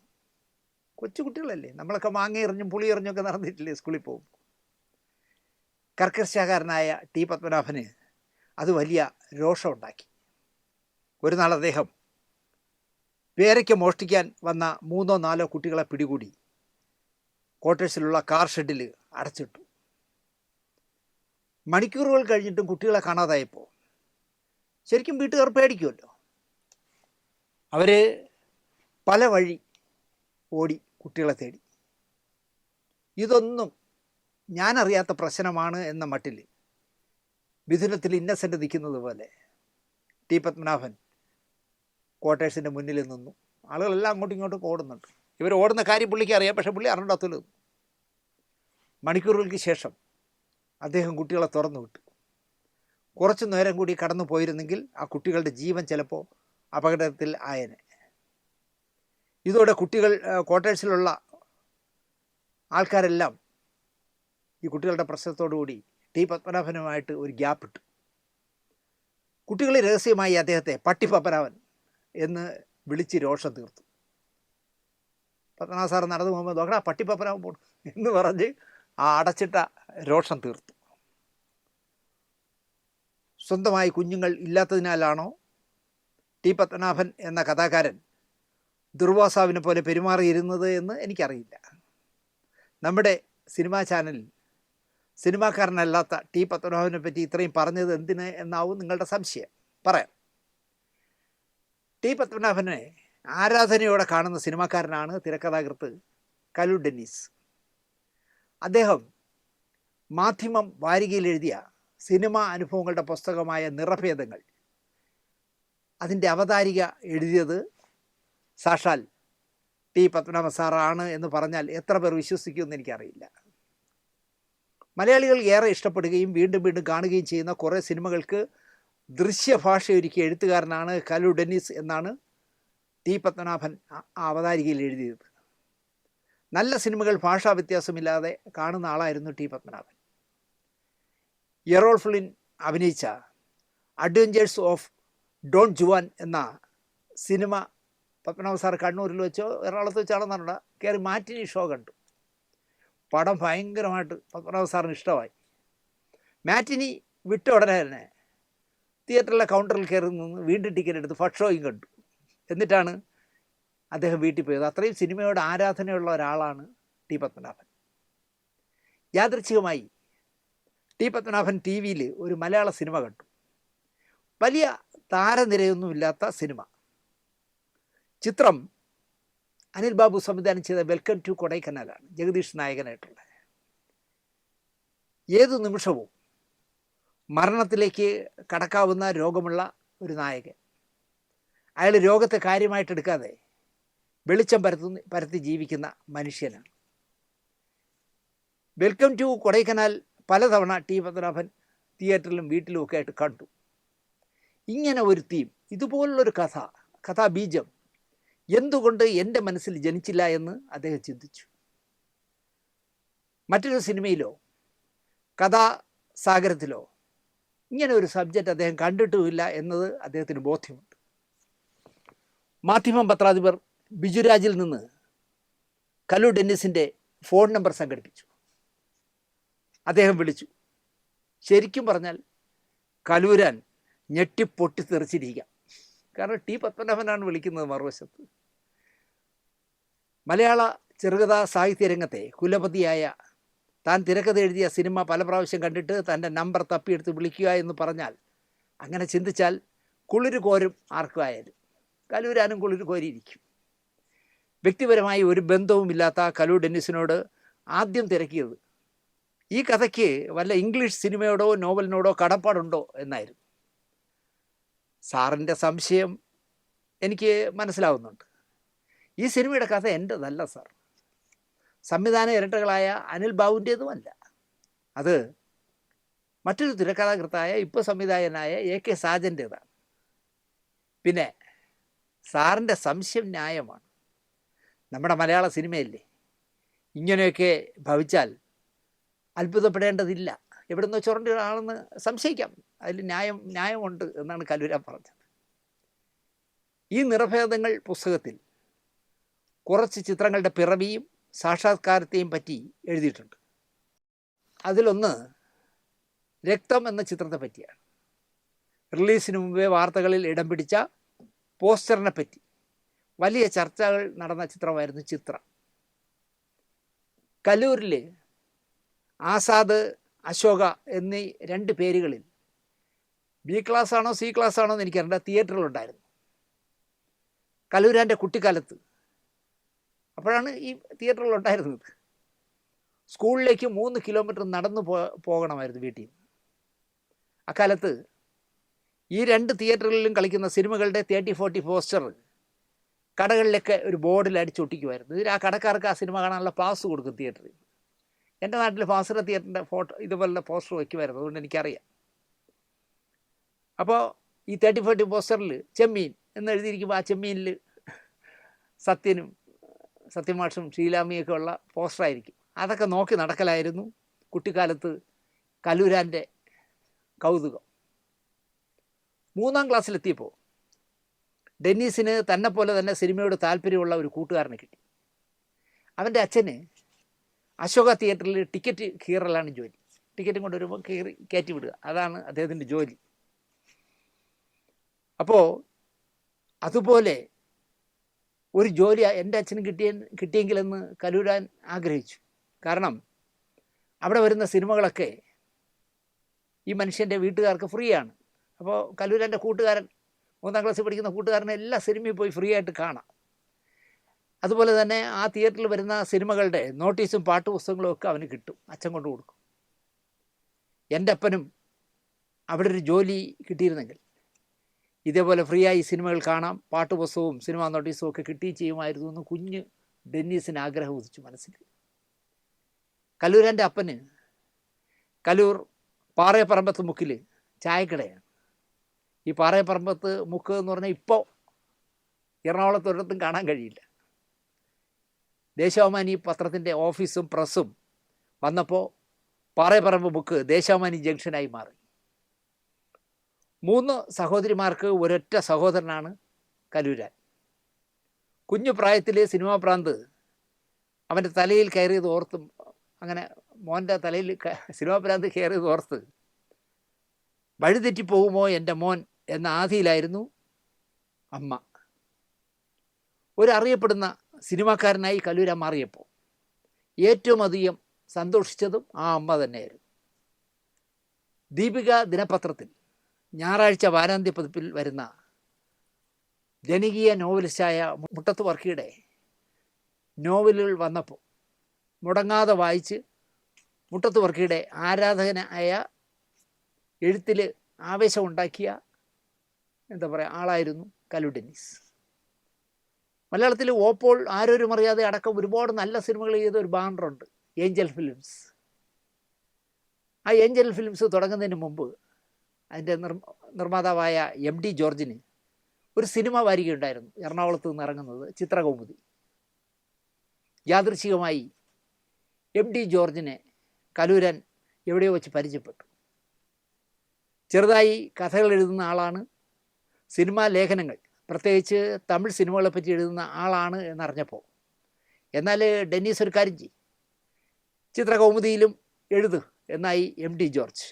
കൊച്ചു കുട്ടികളല്ലേ, നമ്മളൊക്കെ മാങ്ങ എറിഞ്ഞും പുളി എറിഞ്ഞൊക്കെ നടന്നിട്ടില്ലേ സ്കൂളിൽ പോകും. കർക്കശക്കാരനായ ടി പത്മനാഭന് അത് വലിയ രോഷമുണ്ടാക്കി. ഒരു നാൾ അദ്ദേഹം പേരയ്ക്ക മോഷ്ടിക്കാൻ വന്ന 3-4 കുട്ടികളെ പിടികൂടി ക്വാർട്ടേഴ്സിലുള്ള കാർ ഷെഡിൽ അടച്ചിട്ടു. മണിക്കൂറുകൾ കഴിഞ്ഞിട്ടും കുട്ടികളെ കാണാതായപ്പോൾ ശരിക്കും വീട്ടുകാർ പേടിക്കുമല്ലോ. അവർ പല വഴി ഓടി കുട്ടികളെ തേടി. ഇതൊന്നും ഞാനറിയാത്ത പ്രശ്നമാണ് എന്ന മട്ടിൽ മിഥുനത്തിൽ ഇന്നസെൻ്റ് നിൽക്കുന്നത് പോലെ ടി പത്മനാഭൻ ക്വാർട്ടേഴ്സിൻ്റെ മുന്നിൽ നിന്നു. ആളുകളെല്ലാം അങ്ങോട്ടും ഇങ്ങോട്ടും ഓടുന്നുണ്ട്. ഇവർ ഓടുന്ന കാര്യം പുള്ളിക്ക് അറിയാം, പക്ഷേ പുള്ളി അറിഞ്ഞിടത്തുള്ളൂ. മണിക്കൂറുകൾക്ക് ശേഷം അദ്ദേഹം കുട്ടികളെ തുറന്നു വിട്ടു. കുറച്ചു നേരം കൂടി കടന്നു പോയിരുന്നെങ്കിൽ ആ കുട്ടികളുടെ ജീവൻ ചിലപ്പോൾ അപകടത്തിൽ ആയേനെ. ഇതോടെ ക്വാർട്ടേഴ്സിലുള്ള ആൾക്കാരെല്ലാം ഈ കുട്ടികളുടെ പ്രശ്നത്തോടുകൂടി ടി പത്മനാഭനുമായിട്ട് ഒരു ഗ്യാപ്പ് ഇട്ടു. കുട്ടികൾ രഹസ്യമായി അദ്ദേഹത്തെ പട്ടി പത്മനാഭൻ എന്ന് വിളിച്ച് രോഷം തീർത്തു. പത്മനാഭ സാർ നടന്നു പോകുമ്പോൾ നോക്കടാ പട്ടി പത്മനാഭൻ പോണു എന്ന് പറഞ്ഞ് ആ അടച്ചിട്ട രോഷം തീർത്തു. സ്വന്തമായി കുഞ്ഞുങ്ങൾ ഇല്ലാത്തതിനാലാണോ ടി പത്മനാഭൻ എന്ന കഥാകാരൻ ദുർവാസാവിനെ പോലെ പെരുമാറിയിരുന്നത് എന്ന് എനിക്കറിയില്ല. നമ്മുടെ സിനിമാ ചാനലിൽ സിനിമാക്കാരനല്ലാത്ത ടി പത്മനാഭനെ പറ്റി ഇത്രയും പറഞ്ഞത് എന്തിന് എന്നാവും നിങ്ങളുടെ സംശയം. പറയാം. ടി പത്മനാഭനെ ആരാധനയോടെ കാണുന്ന സിനിമാക്കാരനാണ് തിരക്കഥാകൃത്ത് കലു ഡെന്നീസ്. അദ്ദേഹം മാധ്യമം വാരികയിൽ എഴുതിയ സിനിമാ അനുഭവങ്ങളുടെ പുസ്തകമായ നിറഭേദങ്ങൾ, അതിൻ്റെ അവതാരിക എഴുതിയത് സാക്ഷാൽ ടി പത്മനാഭ സാറാണ് എന്ന് പറഞ്ഞാൽ എത്ര പേർ വിശ്വസിക്കുമെന്ന് എനിക്കറിയില്ല. മലയാളികൾ ഏറെ ഇഷ്ടപ്പെടുകയും വീണ്ടും വീണ്ടും കാണുകയും ചെയ്യുന്ന കുറേ സിനിമകൾക്ക് ദൃശ്യഭാഷയൊരുക്കിയ എഴുത്തുകാരനാണ് കലു ഡെന്നീസ് എന്നാണ് ടി പത്മനാഭൻ അവതാരികയിൽ എഴുതിയത്. നല്ല സിനിമകൾ ഭാഷാ വ്യത്യാസമില്ലാതെ കാണുന്ന ആളായിരുന്നു ടി പത്മനാഭൻ. എറോൾ ഫ്ലിൻ അഭിനയിച്ച അഡ്വഞ്ചേഴ്സ് ഓഫ് ഡോൺ ജുവാൻ എന്ന സിനിമ പത്മനാഭ സാർ കണ്ണൂരിൽ വെച്ചോ എറണാകുളത്ത് വെച്ചാണെന്ന് പറഞ്ഞാൽ കയറി മാറ്റിനി ഷോ കണ്ടു. പടം ഭയങ്കരമായിട്ട് പത്മനാഭ സാറിന് ഇഷ്ടമായി. മാറ്റിനി വിട്ട ഉടനെ തന്നെ തിയേറ്ററിലെ കൗണ്ടറിൽ കയറി നിന്ന് വീണ്ടും ടിക്കറ്റ് എടുത്ത് ഫസ്റ്റ് ഷോയും കണ്ടു. എന്നിട്ടാണ് അദ്ദേഹം വീട്ടിൽ പോയത്. അത്രയും സിനിമയോട് ആരാധനയുള്ള ഒരാളാണ് ടി പത്മനാഭൻ. യാദൃച്ഛികമായി ടി പത്മനാഭൻ ടി വിയിൽ ഒരു മലയാള സിനിമ കണ്ടു. വലിയ താരനിരയൊന്നുമില്ലാത്ത സിനിമ. ചിത്രം അനിൽ ബാബു സംവിധാനം ചെയ്ത വെൽക്കം ടു കൊടൈക്കനാലാണ്, ജഗദീഷ് നായകനായിട്ടുള്ള. ഏതു നിമിഷവും മരണത്തിലേക്ക് കടക്കാവുന്ന രോഗമുള്ള ഒരു നായകൻ. അയാൾ രോഗത്തെ കാര്യമായിട്ടെടുക്കാതെ വെളിച്ചം പരത്തി ജീവിക്കുന്ന മനുഷ്യനാണ്. വെൽക്കം ടു കൊടൈക്കനാൽ പലതവണ ടി പത്മനാഭൻ തിയേറ്ററിലും വീട്ടിലും ഒക്കെ ആയിട്ട് കണ്ടു. ഇങ്ങനെ ഒരു തീം, ഇതുപോലുള്ളൊരു കഥാബീജം എന്തുകൊണ്ട് എൻ്റെ മനസ്സിൽ ജനിച്ചില്ല എന്ന് അദ്ദേഹം ചിന്തിച്ചു. മറ്റൊരു സിനിമയിലോ കഥാസാഗരത്തിലോ ഇങ്ങനെ ഒരു സബ്ജക്റ്റ് അദ്ദേഹം കണ്ടിട്ടുമില്ല എന്നത് അദ്ദേഹത്തിന് ബോധ്യമുണ്ട്. മാധ്യമം പത്രാധിപർ ബിജുരാജിൽ നിന്ന് കലു ഡെന്നിസിൻ്റെ ഫോൺ നമ്പർ സംഘടിപ്പിച്ചു. അദ്ദേഹം വിളിച്ചു. ശരിക്കും പറഞ്ഞാൽ കലൂരാൻ ഞെട്ടിപ്പൊട്ടിത്തെറിച്ചിരിക്കാം. കാരണം ടി പത്മനാഭനാണ് വിളിക്കുന്നത് മറുവശത്ത്. മലയാള ചെറുകഥാ സാഹിത്യരംഗത്തെ കുലപതിയായ താൻ തിരക്കഥ എഴുതിയ സിനിമ പല പ്രാവശ്യം കണ്ടിട്ട് തൻ്റെ നമ്പർ തപ്പിയെടുത്ത് വിളിക്കുക എന്ന് പറഞ്ഞാൽ, അങ്ങനെ ചിന്തിച്ചാൽ കുളിര് കോരും ആർക്കുമായാലും. കലൂരാനും കുളിര് കോരിയിരിക്കും. വ്യക്തിപരമായി ഒരു ബന്ധവുമില്ലാത്ത കലു ഡെന്നിസിനോട് ആദ്യം തിരക്കിയത് ഈ കഥയ്ക്ക് വല്ല ഇംഗ്ലീഷ് സിനിമയോടോ നോവലിനോടോ കടപ്പാടുണ്ടോ എന്നായിരുന്നു. സാറിൻ്റെ സംശയം എനിക്ക് മനസ്സിലാവുന്നുണ്ട്. ഈ സിനിമയുടെ കഥ എൻ്റെതല്ല സാർ, സംവിധാന ഇരട്ടകളായ അനിൽ ബാബുവിൻ്റേതുമല്ല. അത് മറ്റൊരു തിരക്കഥാകൃത്തായ ഇപ്പോൾ സംവിധായകനായ AK സാജൻ്റേതാണ്. പിന്നെ സാറിൻ്റെ സംശയം ന്യായമാണ്. നമ്മുടെ മലയാള സിനിമയല്ലേ, ഇങ്ങനെയൊക്കെ ഭവിച്ചാൽ അത്ഭുതപ്പെടേണ്ടതില്ല. എവിടുന്നോ ചുരണ്ട ആളെന്ന് സംശയിക്കാം, അതിൽ ന്യായമുണ്ട് എന്നാണ് കലൂരാൻ പറഞ്ഞത്. ഈ നിറഭേദങ്ങൾ പുസ്തകത്തിൽ കുറച്ച് ചിത്രങ്ങളുടെ പിറവിയും സാക്ഷാത്കാരത്തെയും പറ്റി എഴുതിയിട്ടുണ്ട്. അതിലൊന്ന് രക്തം എന്ന ചിത്രത്തെ പറ്റിയാണ്. റിലീസിന് മുമ്പേ വാർത്തകളിൽ ഇടം പിടിച്ച പോസ്റ്ററിനെ പറ്റി വലിയ ചർച്ചകൾ നടന്ന ചിത്രമായിരുന്നു ചിത്രം. കലൂരിൽ ആസാദ്, അശോക എന്നീ 2 പേരുകളിൽ B ക്ലാസ് ആണോ C ക്ലാസ് ആണോ എന്ന് എനിക്കറിയില്ല, തിയേറ്ററിലുണ്ടായിരുന്നു കലൂരാൻ്റെ കുട്ടിക്കാലത്ത്. അപ്പോഴാണ് ഈ തിയേറ്ററിലുണ്ടായിരുന്നത്. സ്കൂളിലേക്ക് 3 കിലോമീറ്റർ നടന്നു പോകണമായിരുന്നു വീട്ടിൽ നിന്ന്. അക്കാലത്ത് ഈ 2 തിയേറ്ററുകളിലും കളിക്കുന്ന സിനിമകളുടെ 30-40 പോസ്റ്റർ കടകളിലൊക്കെ ഒരു ബോർഡിൽ അടിച്ചൊട്ടിക്കുമായിരുന്നു. ഇതിൽ ആ കടക്കാർക്ക് ആ സിനിമ കാണാനുള്ള പാസ് കൊടുക്കും തിയേറ്ററിൽ. എൻ്റെ നാട്ടിൽ ഫാസില തിയേറ്ററിൻ്റെ ഫോട്ടോ ഇതുപോലുള്ള പോസ്റ്റർ വയ്ക്കുമായിരുന്നു, അതുകൊണ്ട് എനിക്കറിയാം. അപ്പോൾ ഈ 30-40 പോസ്റ്ററിൽ ചെമ്മീൻ എന്ന് എഴുതിയിരിക്കുമ്പോൾ ആ ചെമ്മീനിൽ സത്യമാഷും ഷീലാമിയൊക്കെ ഉള്ള പോസ്റ്ററായിരിക്കും. അതൊക്കെ നോക്കി നടക്കലായിരുന്നു കുട്ടിക്കാലത്ത് കലൂരാൻ്റെ കൗതുകം. 3ാം ക്ലാസ്സിലെത്തിയപ്പോൾ ഡെന്നീസിന് തന്നെപ്പോലെ തന്നെ സിനിമയോട് താല്പര്യമുള്ള ഒരു കൂട്ടുകാരനെ കിട്ടി. അവൻ്റെ അച്ഛന് അശോക തിയേറ്ററിൽ ടിക്കറ്റ് കീറലാണ് ജോലി. ടിക്കറ്റും കൊണ്ട് വരുമ്പോൾ കയറ്റി വിടുക, അതാണ് അദ്ദേഹത്തിൻ്റെ ജോലി. അപ്പോൾ അതുപോലെ ഒരു ജോലി എൻ്റെ അച്ഛന് കിട്ടിയെങ്കിലെന്ന് കലൂരാൻ ആഗ്രഹിച്ചു. കാരണം അവിടെ വരുന്ന സിനിമകളൊക്കെ ഈ മനുഷ്യൻ്റെ വീട്ടുകാർക്ക് ഫ്രീ ആണ്. അപ്പോൾ കലൂരാൻ്റെ കൂട്ടുകാരൻ, 3ാം ക്ലാസ്സിൽ പഠിക്കുന്ന കൂട്ടുകാരനെ എല്ലാ സിനിമയും പോയി ഫ്രീ ആയിട്ട് കാണാം. അതുപോലെ തന്നെ ആ തിയേറ്ററിൽ വരുന്ന സിനിമകളുടെ നോട്ടീസും പാട്ടുപുസ്തകങ്ങളും ഒക്കെ അവന് കിട്ടും, അച്ഛൻ കൊണ്ട് കൊടുക്കും. എൻ്റെ അപ്പനും അവിടെ ഒരു ജോലി കിട്ടിയിരുന്നെങ്കിൽ ഇതേപോലെ ഫ്രീ ആയി സിനിമകൾ കാണാം, പാട്ടുപുസ്തകവും സിനിമാ നോട്ടീസും ഒക്കെ കിട്ടുകയും ചെയ്യുമായിരുന്നു എന്ന് കുഞ്ഞ് ഡെന്നീസിന് ആഗ്രഹം ഉദിച്ചു മനസ്സിൽ. കലൂരാൻ്റെ അപ്പന് കലൂർ പാറയപ്പറമ്പത്ത് മുക്കിൽ ചായക്കടയാണ്. ഈ പാറയപ്പറമ്പത്ത് മുക്ക് എന്ന് പറഞ്ഞാൽ ഇപ്പോൾ എറണാകുളത്ത് ഒരിടത്തും കാണാൻ കഴിയില്ല. ദേശാഭിമാനി പത്രത്തിൻ്റെ ഓഫീസും പ്രസ്സും വന്നപ്പോൾ പാറേപ്പറമ്പ് ബുക്ക് ദേശാഭിമാനി ജംഗ്ഷനായി മാറി. 3 സഹോദരിമാർക്ക് ഒരൊറ്റ സഹോദരനാണ് കലൂരാൻ. കുഞ്ഞു പ്രായത്തിൽ സിനിമാ പ്രാന്ത് അവൻ്റെ തലയിൽ കയറിയത് ഓർത്തും, അങ്ങനെ മോൻ്റെ തലയിൽ സിനിമാ പ്രാന്ത് കയറിയത് ഓർത്ത് വഴിതെറ്റിപ്പോകുമോ എൻ്റെ മോൻ എന്ന ആധിയിലായിരുന്നു അമ്മ. ഒരറിയപ്പെടുന്ന സിനിമാക്കാരനായി കലൂരാൻ മാറിയപ്പോൾ ഏറ്റവും അധികം സന്തോഷിച്ചതും ആ അമ്മ തന്നെയായിരുന്നു. ദീപിക ദിനപത്രത്തിൽ ഞായറാഴ്ച വാരാന്ത്യ പതിപ്പിൽ വരുന്ന ജനകീയ നോവലിസ്റ്റായ മുട്ടത്ത് വർക്കിയുടെ നോവലുകൾ വന്നപ്പോൾ മുടങ്ങാതെ വായിച്ച് മുട്ടത്ത് വർക്കിയുടെ ആരാധകനായ എഴുത്തിൽ ആവേശമുണ്ടാക്കിയ ആളായിരുന്നു കലു ഡെന്നീസ്. മലയാളത്തിൽ ഓപ്പോൾ ആരോരും അറിയാതെ അടക്കം ഒരുപാട് നല്ല സിനിമകൾ ചെയ്ത ഒരു ബാനറുണ്ട്, ഏഞ്ചൽ ഫിലിംസ്. ആ ഏഞ്ചൽ ഫിലിംസ് തുടങ്ങുന്നതിന് മുമ്പ് അതിൻ്റെ നിർമ്മാതാവായ MD ജോർജിന് ഒരു സിനിമ വാരികയുണ്ടായിരുന്നു, എറണാകുളത്ത് നിന്ന് ഇറങ്ങുന്നത്, ചിത്രകൗമുദി. യാദൃച്ഛികമായി MD ജോർജിനെ കലൂരാൻ എവിടെയോ വെച്ച് പരിചയപ്പെട്ടു. ചെറുതായി കഥകൾ എഴുതുന്ന ആളാണ്, സിനിമാ ലേഖനങ്ങൾ പ്രത്യേകിച്ച് തമിഴ് സിനിമകളെ പറ്റി എഴുതുന്ന ആളാണ് എന്നറിഞ്ഞപ്പോൾ, എന്നാൽ ഡെന്നീസ് ഒരു കാര്യം ചെയ്യും, ചിത്രകൗമുദിയിലും എഴുതു എന്നായി MD ജോർജ്.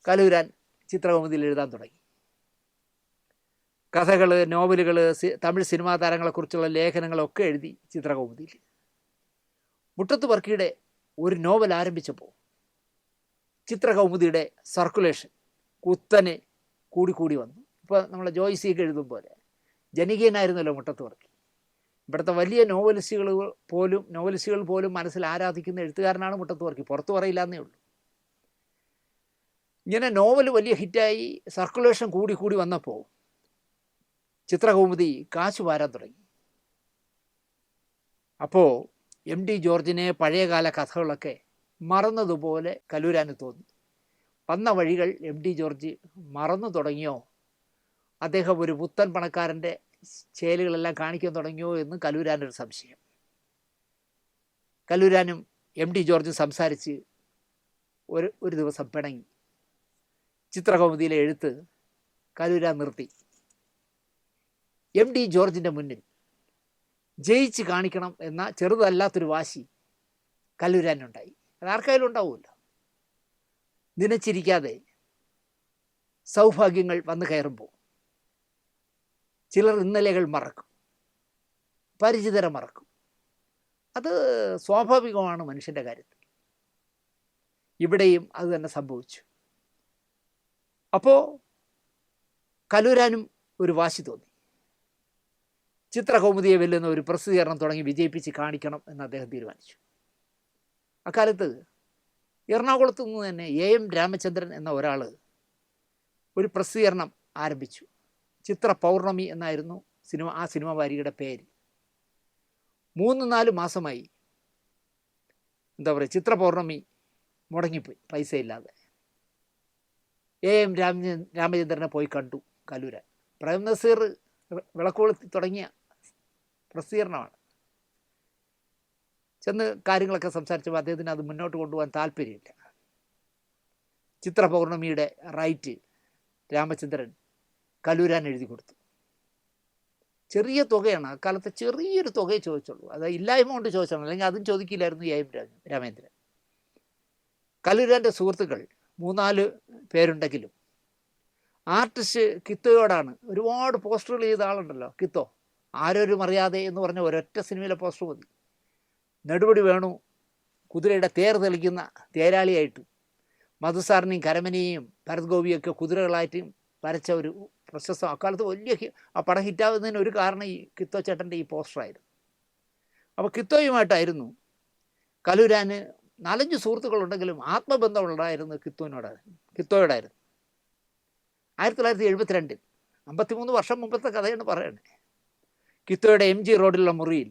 കലൂരാൻ ചിത്രകൗമുദിയിൽ എഴുതാൻ തുടങ്ങി. കഥകൾ, നോവലുകൾ, തമിഴ് സിനിമാ താരങ്ങളെക്കുറിച്ചുള്ള ലേഖനങ്ങളൊക്കെ എഴുതി ചിത്രകൗമുദിയിൽ. മുട്ടത്ത് വർക്കിയുടെ ഒരു നോവൽ ആരംഭിച്ചപ്പോൾ ചിത്രകൗമുദിയുടെ സർക്കുലേഷൻ കുത്തനെ കൂടിക്കൂടി വന്നു. ഇപ്പോൾ നമ്മളെ ജോയ്സിയൊക്കെ എഴുതും പോലെ ജനകീയനായിരുന്നല്ലോ മുട്ടത്ത് വർക്കി. ഇവിടുത്തെ വലിയ നോവലിസ്റ്റുകൾ പോലും മനസ്സിൽ ആരാധിക്കുന്ന എഴുത്തുകാരനാണ് മുട്ടത്ത് വർക്കി, പുറത്തു പറയില്ല എന്നേ ഉള്ളൂ. ഇങ്ങനെ നോവൽ വലിയ ഹിറ്റായി സർക്കുലേഷൻ കൂടി വന്നപ്പോൾ ചിത്രകൗമുദി കാശ് വാരാൻ തുടങ്ങി. അപ്പോൾ MD ജോർജിനെ പഴയകാല കഥകളൊക്കെ മറന്നതുപോലെ കലൂരാന് തോന്നി. വന്ന വഴികൾ MD ജോർജ് മറന്നു തുടങ്ങിയോ, അദ്ദേഹം ഒരു പുത്തൻ പണക്കാരൻ്റെ ചേലുകളെല്ലാം കാണിക്കാൻ തുടങ്ങിയോ എന്ന് കലൂരാനൊരു സംശയം. കലൂരാനും MD ജോർജും സംസാരിച്ച് ഒരു ദിവസം പിണങ്ങി. ചിത്രകൗമുദിയിലെ എഴുത്ത് കലൂരാൻ നിർത്തി. MD ജോർജിൻ്റെ മുന്നിൽ ജയിച്ച് കാണിക്കണം എന്ന ചെറുതല്ലാത്തൊരു വാശി കലൂരാനുണ്ടായി. അതാർക്കായാലും ഉണ്ടാവുമല്ലോ. നനച്ചിരിക്കാതെ സൗഭാഗ്യങ്ങൾ വന്നു കയറുമ്പോൾ ചിലർ ഇന്നലെകൾ മറക്കും, പരിചിതരെ മറക്കും. അത് സ്വാഭാവികമാണ് മനുഷ്യൻ്റെ കാര്യത്തിൽ. ഇവിടെയും അത് തന്നെ സംഭവിച്ചു. അപ്പോൾ കലൂരാനും ഒരു വാശി തോന്നി. ചിത്രകൗമുദിയെ വെല്ലുന്ന ഒരു പ്രസിദ്ധീകരണം തുടങ്ങി വിജയിപ്പിച്ച് കാണിക്കണം എന്ന് അദ്ദേഹം തീരുമാനിച്ചു. അക്കാലത്ത് എറണാകുളത്തു നിന്ന് തന്നെ AM രാമചന്ദ്രൻ എന്ന ഒരാൾ ഒരു പ്രസിദ്ധീകരണം ആരംഭിച്ചു. ചിത്ര പൗർണമി എന്നായിരുന്നു ആ സിനിമ വാരികയുടെ പേര്. 3-4 മാസമായി ചിത്ര പൗർണമി മുടങ്ങിപ്പോയി, പൈസ ഇല്ലാതെ. AM രാമചന്ദ്രനെ പോയി കണ്ടു കലൂരാൻ. പ്രേം നസീർ വിളക്കുകൊളുത്തി തുടങ്ങിയ പ്രസിദ്ധീകരണമാണ്. ചെന്ന് കാര്യങ്ങളൊക്കെ സംസാരിച്ചപ്പോൾ അദ്ദേഹത്തിന് അത് മുന്നോട്ട് കൊണ്ടുപോകാൻ താല്പര്യമില്ല. ചിത്ര പൗർണമിയുടെ റൈറ്റ് രാമചന്ദ്രൻ കലൂരാൻ എഴുതി കൊടുത്തു. ചെറിയ തുകയാണ്, അക്കാലത്ത് ചെറിയൊരു തുകയെ ചോദിച്ചുള്ളൂ. അത് ഇല്ലായ്മ കൊണ്ട് ചോദിച്ചാണ്, അല്ലെങ്കിൽ അതും ചോദിക്കില്ലായിരുന്നു AM രാമേന്ദ്രൻ. കലൂരാൻ്റെ സുഹൃത്തുക്കൾ 3-4 പേരുണ്ടെങ്കിലും ആർട്ടിസ്റ്റ് കിത്തോയോടാണ്. ഒരുപാട് പോസ്റ്ററുകൾ ചെയ്ത ആളുണ്ടല്ലോ കിത്തോ, ആരോരും അറിയാതെ എന്ന് പറഞ്ഞ ഒരൊറ്റ സിനിമയിലെ പോസ്റ്റർ മതി. നെടുപടി വേണു കുതിരയുടെ തേർ തെളിക്കുന്ന തേരാളിയായിട്ടും മധുസാറിനെയും കരമനെയും ഭരത് ഗോപിയൊക്കെ കുതിരകളായിട്ടും വരച്ച ഒരു പ്രശസ്ത, അക്കാലത്ത് വലിയ ആ പടം ഹിറ്റാകുന്നതിന് ഒരു കാരണം ഈ കിത്തോ ചേട്ടൻ്റെ ഈ പോസ്റ്ററായിരുന്നു. അപ്പോൾ കിത്തോയുമായിട്ടായിരുന്നു കലൂരാന് 4-5 സുഹൃത്തുക്കളുണ്ടെങ്കിലും ആത്മബന്ധമുണ്ടായിരുന്നു കിത്തോയോടായിരുന്നു. 1972 53 വർഷം മുമ്പത്തെ കഥയാണ് പറയണേ. കിത്തോയുടെ MG റോഡിലുള്ള മുറിയിൽ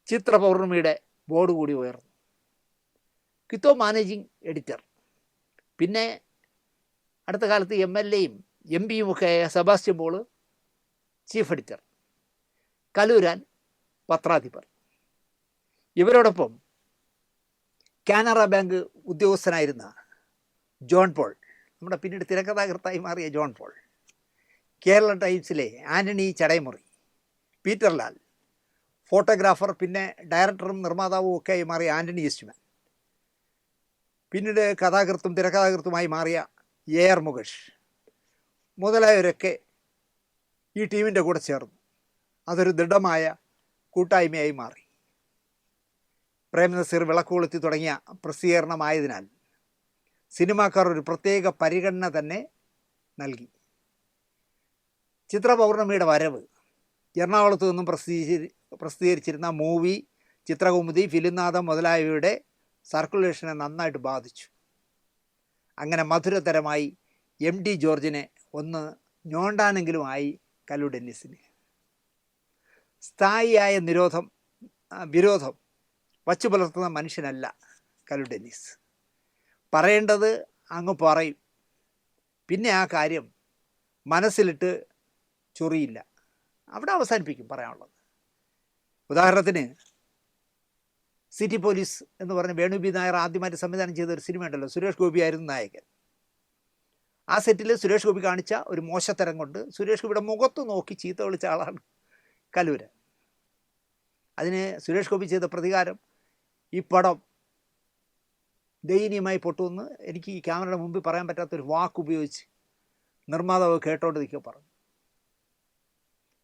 ചിത്ര പൗർണമിയുടെ ബോർഡ് കൂടി ഉയർന്നു. കിത്തോ മാനേജിങ് എഡിറ്റർ, പിന്നെ അടുത്ത കാലത്ത് MLAയും MP ഒക്കെ ആയ സെബാസ്റ്റ്യൻ പോൾ ചീഫ് എഡിറ്റർ, കലൂരാൻ പത്രാധിപർ. ഇവരോടൊപ്പം കാനറ ബാങ്ക് ഉദ്യോഗസ്ഥനായിരുന്ന ജോൺ പോൾ, നമ്മുടെ പിന്നീട് തിരക്കഥാകൃത്തായി മാറിയ ജോൺ പോൾ, കേരള ടൈംസിലെ ആൻ്റണി ചടയമുറി, പീറ്റർ ലാൽ, ഫോട്ടോഗ്രാഫർ, പിന്നെ ഡയറക്ടറും നിർമ്മാതാവും ഒക്കെ ആയി മാറിയ ആൻ്റണി ഈസ്റ്റ്മാൻ, പിന്നീട് കഥാകൃത്തും തിരക്കഥാകൃത്തുമായി മാറിയ എ ആർ മുകേഷ് മുതലായവരൊക്കെ ഈ ടീമിൻ്റെ കൂടെ ചേർന്നു. അതൊരു ദൃഢമായ കൂട്ടായ്മയായി മാറി. പ്രേംനസീർ, വിളക്ക് കൊളുത്തി തുടങ്ങിയ പ്രസിദ്ധീകരണമായതിനാൽ സിനിമാക്കാർ ഒരു പ്രത്യേക പരിഗണന തന്നെ നൽകി. ചിത്ര പൗർണമിയുടെ വരവ് എറണാകുളത്ത് നിന്നും പ്രസിദ്ധീകരിച്ചിരുന്ന മൂവി, ചിത്രകൗമുദി, ഫിലിംനാഥം മുതലായവയുടെ സർക്കുലേഷനെ നന്നായിട്ട് ബാധിച്ചു. അങ്ങനെ മധുരതരമായി എം ഡി ജോർജിനെ ഒന്ന് ഞോണ്ടാനെങ്കിലുമായി കല്ലു ഡെന്നിസിന്. സ്ഥായിയായ വിരോധം വച്ചു പുലർത്തുന്ന മനുഷ്യനല്ല കല്ലു ഡെന്നിസ്. പറയേണ്ടത് അങ്ങ് പറയും, പിന്നെ ആ കാര്യം മനസ്സിലിട്ട് ചൊറിയില്ല, അവിടെ അവസാനിപ്പിക്കും പറയാനുള്ളത്. ഉദാഹരണത്തിന് സിറ്റി പോലീസ് എന്ന് പറഞ്ഞ വേണു ബി നായർ ആദ്യമായിട്ട് സംവിധാനം ചെയ്ത ഒരു സിനിമ ഉണ്ടല്ലോ, സുരേഷ് ഗോപി ആയിരുന്നു നായകൻ. ആ സെറ്റിൽ സുരേഷ് ഗോപി കാണിച്ച ഒരു മോശത്തരം കൊണ്ട് സുരേഷ് ഗോപിയുടെ മുഖത്ത് നോക്കി ചീത്ത വിളിച്ച ആളാണ് കല്ലൂര്. അതിന് സുരേഷ് ഗോപി ചെയ്ത പ്രതികാരം, ഈ പടം ദയനീയമായി പൊട്ടുമെന്ന് എനിക്ക് ഈ ക്യാമറയുടെ മുമ്പിൽ പറയാൻ പറ്റാത്തൊരു വാക്ക് ഉപയോഗിച്ച് നിർമ്മാതാവ് കേട്ടോണ്ട് നിൽക്കുക പറഞ്ഞു.